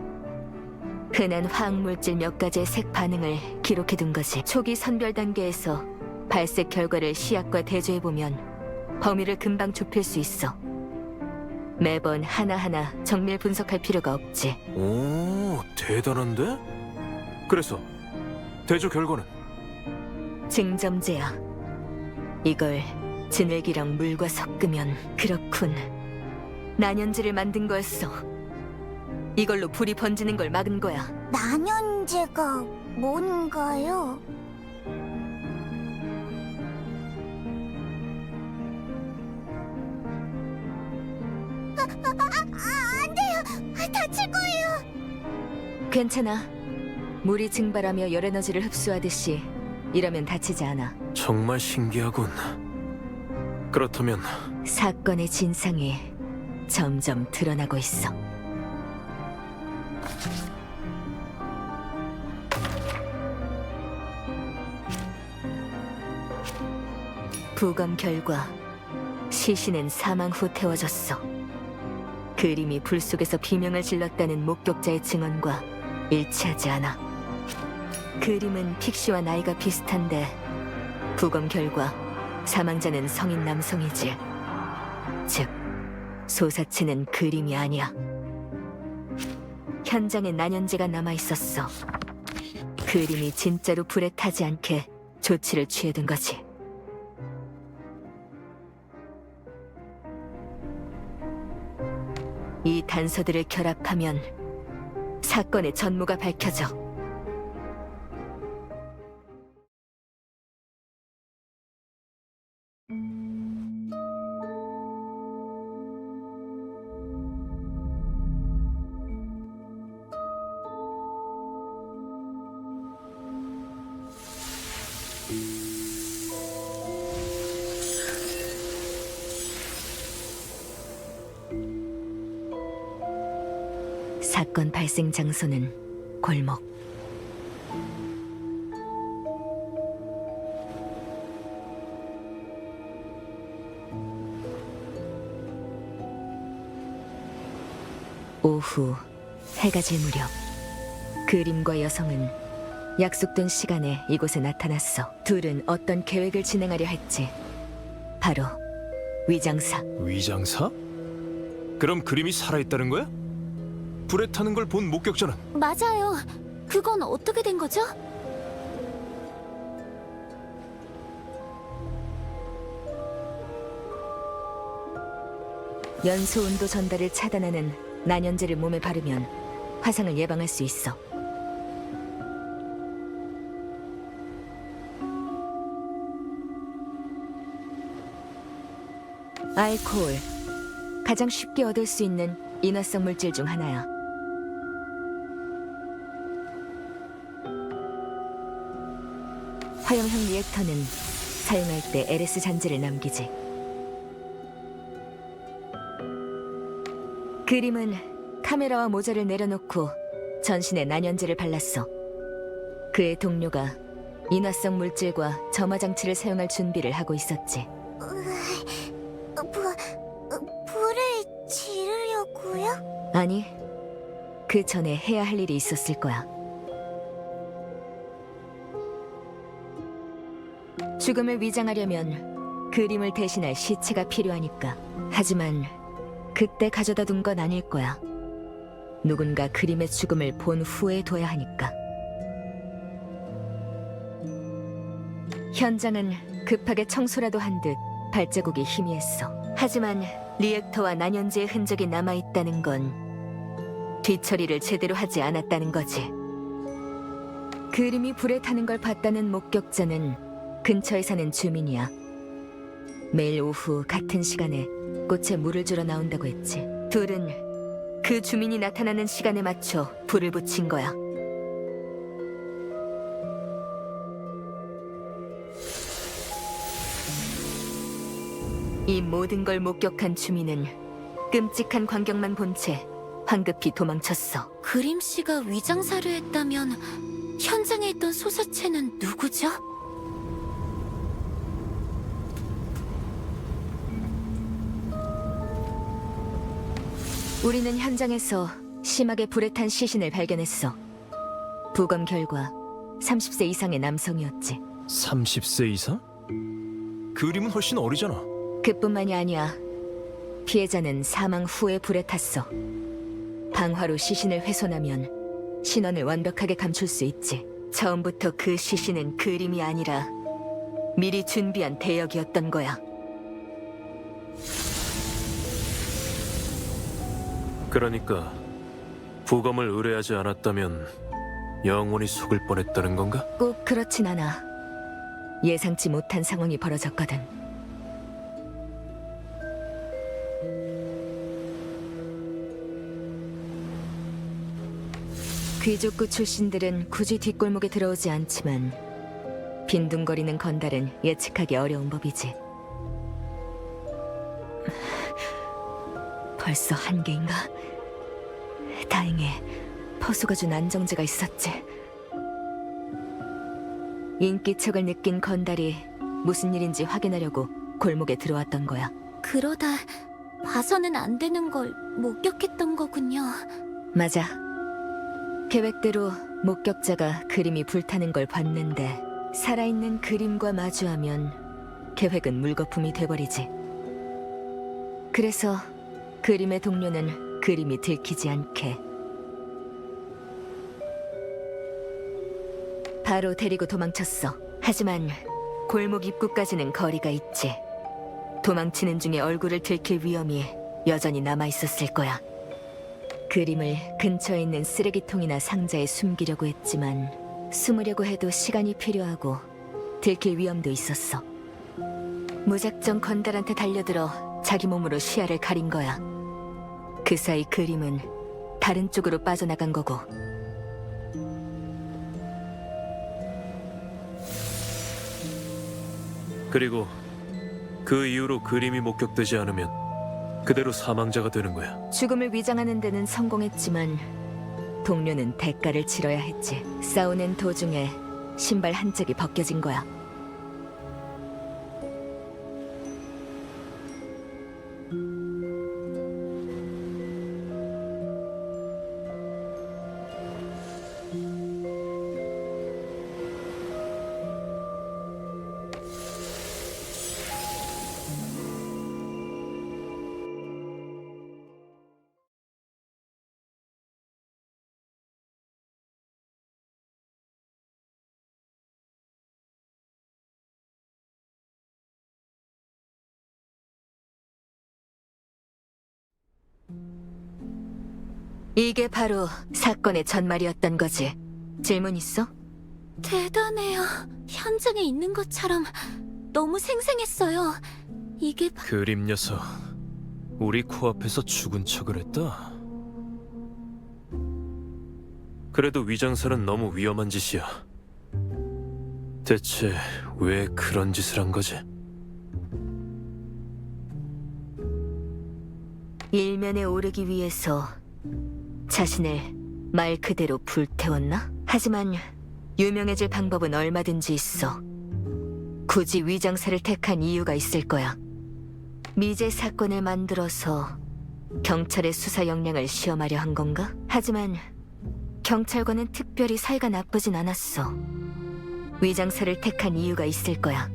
흔한 화학물질 몇 가지의 색 반응을 기록해둔 거지. 초기 선별 단계에서 발색 결과를 시약과 대조해보면 범위를 금방 좁힐 수 있어. 매번 하나하나 정밀 분석할 필요가 없지. 오, 대단한데? 그래서 대조 결과는? 증점제야. 이걸 진흙이랑 물과 섞으면. 그렇군. 난연제를 만든 거였어. 이걸로 불이 번지는 걸 막은 거야. 난연제가 뭔가요? 안 돼요! 다칠 거예요! 괜찮아. 물이 증발하며 열 에너지를 흡수하듯이 이러면 다치지 않아. 정말 신기하군. 그렇다면 사건의 진상이 점점 드러나고 있어. 부검 결과 시신은 사망 후 태워졌어. 그림이 불 속에서 비명을 질렀다는 목격자의 증언과 일치하지 않아. 그림은 픽시와 나이가 비슷한데 부검 결과 사망자는 성인 남성이지. 즉, 소사체는 그림이 아니야. 현장에 난연제가 남아있었어. 그림이 진짜로 불에 타지 않게 조치를 취해둔 거지. 이 단서들을 결합하면 사건의 전모가 밝혀져. 사건 발생 장소는 골목. 오후 해가 질 무렵 그림과 여성은 약속된 시간에 이곳에 나타났어. 둘은 어떤 계획을 진행하려 했지. 바로 위장사. 위장사? 그럼 그림이 살아있다는 거야? 불에 타는 걸 본 목격자는? 맞아요. 그건 어떻게 된 거죠? 연소 온도 전달을 차단하는 난연제를 몸에 바르면 화상을 예방할 수 있어. 알코올, 가장 쉽게 얻을 수 있는 인화성 물질 중 하나야. 화염형 리액터는 사용할 때 LS 잔재를 남기지. 그림은 카메라와 모자를 내려놓고 전신에 난연제를 발랐어. 그의 동료가 인화성 물질과 점화 장치를 사용할 준비를 하고 있었지. 불을 지르려고요? 아니, 그 전에 해야 할 일이 있었을 거야. 죽음을 위장하려면 그림을 대신할 시체가 필요하니까. 하지만 그때 가져다 둔 건 아닐 거야. 누군가 그림의 죽음을 본 후에 둬야 하니까. 현장은 급하게 청소라도 한 듯 발자국이 희미했어. 하지만 리액터와 난연제의 흔적이 남아있다는 건 뒤처리를 제대로 하지 않았다는 거지. 그림이 불에 타는 걸 봤다는 목격자는 근처에 사는 주민이야. 매일 오후 같은 시간에 꽃에 물을 주러 나온다고 했지. 둘은 그 주민이 나타나는 시간에 맞춰 불을 붙인 거야. 이 모든 걸 목격한 주민은 끔찍한 광경만 본 채 황급히 도망쳤어. 그림 씨가 위장사를 했다면 현장에 있던 소사체는 누구죠? 우리는 현장에서 심하게 불에 탄 시신을 발견했어. 부검 결과 30세 이상의 남성이었지. 30세 이상? 그림은 훨씬 어리잖아. 그뿐만이 아니야. 피해자는 사망 후에 불에 탔어. 방화로 시신을 훼손하면 신원을 완벽하게 감출 수 있지. 처음부터 그 시신은 그림이 아니라 미리 준비한 대역이었던 거야. 그러니까 부검을 의뢰하지 않았다면 영원히 속을 뻔했다는 건가? 꼭 그렇진 않아. 예상치 못한 상황이 벌어졌거든. 귀족구 출신들은 굳이 뒷골목에 들어오지 않지만 빈둥거리는 건달은 예측하기 어려운 법이지. 벌써 한계인가? 다행히 퍼수가 준 안정제가 있었지. 인기척을 느낀 건달이 무슨 일인지 확인하려고 골목에 들어왔던 거야. 그러다 봐서는 안 되는 걸 목격했던 거군요. 맞아. 계획대로 목격자가 그림이 불타는 걸 봤는데 살아있는 그림과 마주하면 계획은 물거품이 돼버리지. 그래서 그림의 동료는 그림이 들키지 않게 바로 데리고 도망쳤어. 하지만 골목 입구까지는 거리가 있지. 도망치는 중에 얼굴을 들킬 위험이 여전히 남아있었을 거야. 그림을 근처에 있는 쓰레기통이나 상자에 숨기려고 했지만 숨으려고 해도 시간이 필요하고 들킬 위험도 있었어. 무작정 건달한테 달려들어 자기 몸으로 시야를 가린 거야. 그 사이 그림은 다른 쪽으로 빠져나간 거고. 그리고 그 이후로 그림이 목격되지 않으면 그대로 사망자가 되는 거야. 죽음을 위장하는 데는 성공했지만 동료는 대가를 치러야 했지. 싸우는 도중에 신발 한 짝이 벗겨진 거야. 이게 바로 사건의 전말이었던 거지. 질문 있어? 대단해요. 현장에 있는 것처럼 너무 생생했어요. 이게 그림 녀석, 우리 코앞에서 죽은 척을 했다. 그래도 위장설은 너무 위험한 짓이야. 대체 왜 그런 짓을 한 거지? 일면에 오르기 위해서 자신을 말 그대로 불태웠나? 하지만 유명해질 방법은 얼마든지 있어. 굳이 위장사를 택한 이유가 있을 거야. 미제 사건을 만들어서 경찰의 수사 역량을 시험하려 한 건가? 하지만 경찰과는 특별히 사이가 나쁘진 않았어. 위장사를 택한 이유가 있을 거야.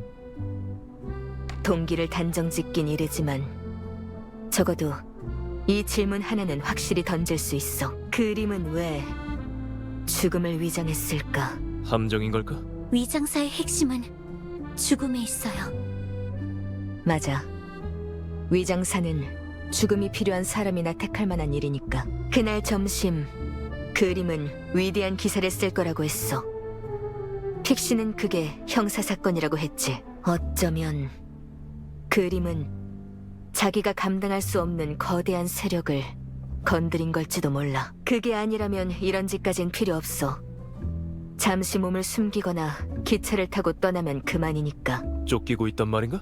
동기를 단정짓긴 이르지만 적어도 이 질문 하나는 확실히 던질 수 있어. 그림은 왜 죽음을 위장했을까? 함정인 걸까? 위장사의 핵심은 죽음에 있어요. 맞아. 위장사는 죽음이 필요한 사람이나 택할 만한 일이니까. 그날 점심 그림은 위대한 기사를 쓸 거라고 했어. 픽시는 그게 형사사건이라고 했지. 어쩌면 그림은 자기가 감당할 수 없는 거대한 세력을 건드린 걸지도 몰라. 그게 아니라면 이런 짓까진 필요 없어. 잠시 몸을 숨기거나 기차를 타고 떠나면 그만이니까. 쫓기고 있단 말인가?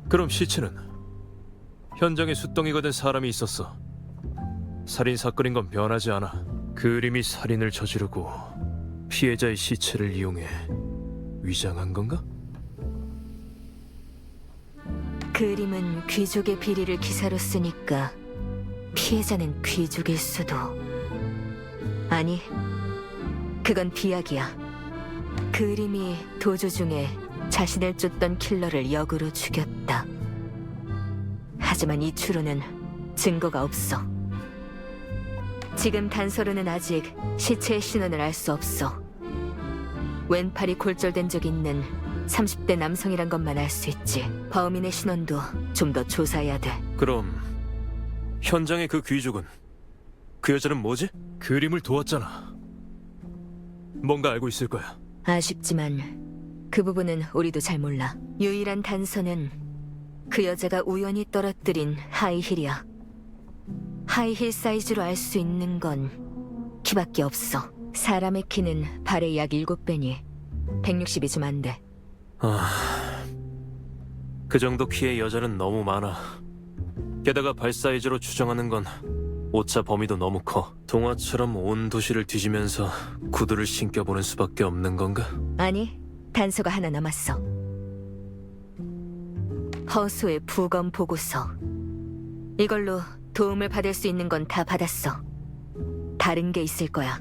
그럼 시체는 현장에 숫덩이가 된 사람이 있었어. 살인 사건인 건 변하지 않아. 그림이 살인을 저지르고 피해자의 시체를 이용해 위장한 건가? 그림은 귀족의 비리를 기사로 쓰니까 피해자는 귀족일 수도. 아니, 그건 비약이야. 그림이 도주 중에 자신을 쫓던 킬러를 역으로 죽였다. 하지만 이 추론은 증거가 없어. 지금 단서로는 아직 시체의 신원을 알 수 없어. 왼팔이 골절된 적 있는 30대 남성이란 것만 알 수 있지. 범인의 신원도 좀 더 조사해야 돼. 그럼 현장의 그 귀족은 그 여자는 뭐지? 그림을 도왔잖아. 뭔가 알고 있을 거야. 아쉽지만 그 부분은 우리도 잘 몰라. 유일한 단서는 그 여자가 우연히 떨어뜨린 하이힐이야. 하이힐 사이즈로 알 수 있는 건 키밖에 없어. 사람의 키는 발의 약 7배니 160이 좀 안 돼. 그 정도 키의 여자는 너무 많아. 게다가 발 사이즈로 추정하는 건 오차 범위도 너무 커. 동화처럼 온 도시를 뒤지면서 구두를 신겨보는 수밖에 없는 건가? 아니, 단서가 하나 남았어. 허수의 부검 보고서. 이걸로 도움을 받을 수 있는 건 다 받았어. 다른 게 있을 거야.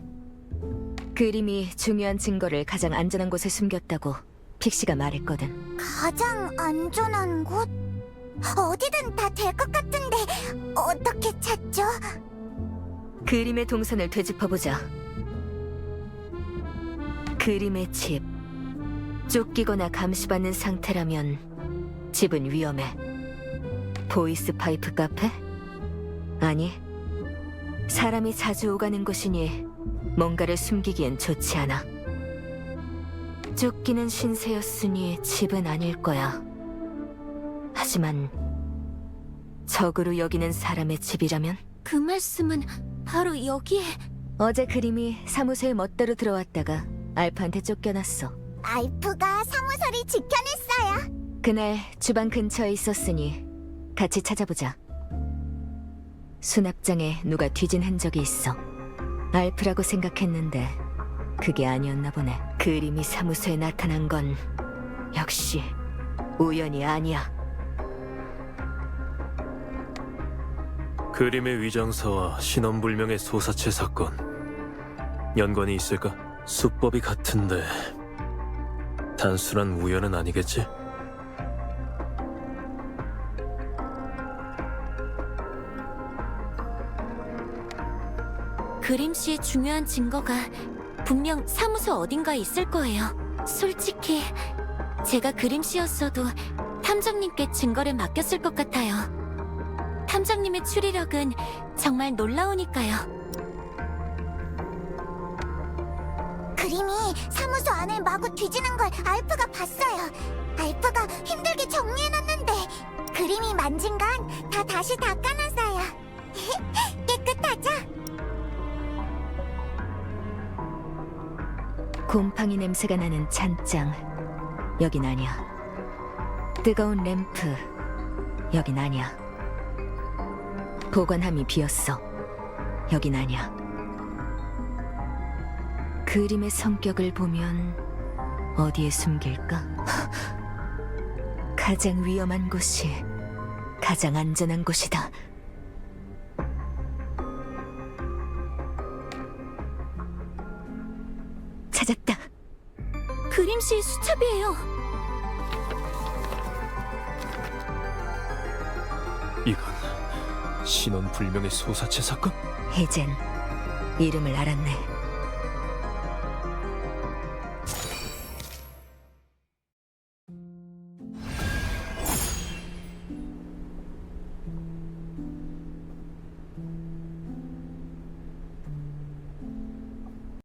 그림이 중요한 증거를 가장 안전한 곳에 숨겼다고 픽시가 말했거든. 가장 안전한 곳? 어디든 다 될 것 같은데 어떻게 찾죠? 그림의 동선을 되짚어보자. 그림의 집. 쫓기거나 감시받는 상태라면 집은 위험해. 보이스 파이프 카페? 아니, 사람이 자주 오가는 곳이니 뭔가를 숨기기엔 좋지 않아. 쫓기는 신세였으니 집은 아닐 거야. 하지만 적으로 여기는 사람의 집이라면? 그 말씀은 바로 여기에. 어제 그림이 사무소에 멋대로 들어왔다가 알프한테 쫓겨났어. 알프가 사무소를 지켜냈어요. 그날 주방 근처에 있었으니 같이 찾아보자. 수납장에 누가 뒤진 흔적이 있어. 알프라고 생각했는데 그게 아니었나 보네. 그림이 사무소에 나타난 건 역시 우연이 아니야. 그림의 위장사와 신원불명의 소사체 사건 연관이 있을까? 수법이 같은데 단순한 우연은 아니겠지? 그림 씨의 중요한 증거가 분명 사무소 어딘가에 있을 거예요. 솔직히 제가 그림 씨였어도 탐정님께 증거를 맡겼을 것 같아요. 탐정님의 추리력은 정말 놀라우니까요. 그림이 사무소 안을 마구 뒤지는 걸 알프가 봤어요. 알프가 힘들게 정리해놨는데 그림이 만진 건 다 다시 닦아놨어요. 깨끗하죠? 곰팡이 냄새가 나는 찬장, 여긴 아니야. 뜨거운 램프, 여긴 아니야. 보관함이 비었어, 여긴 아니야. 그림의 성격을 보면 어디에 숨길까? 가장 위험한 곳이 가장 안전한 곳이다. 찾았다. 그림씨 수첩이에요. 이건 신원 불명의 소사체 사건? 이젠 이름을 알았네.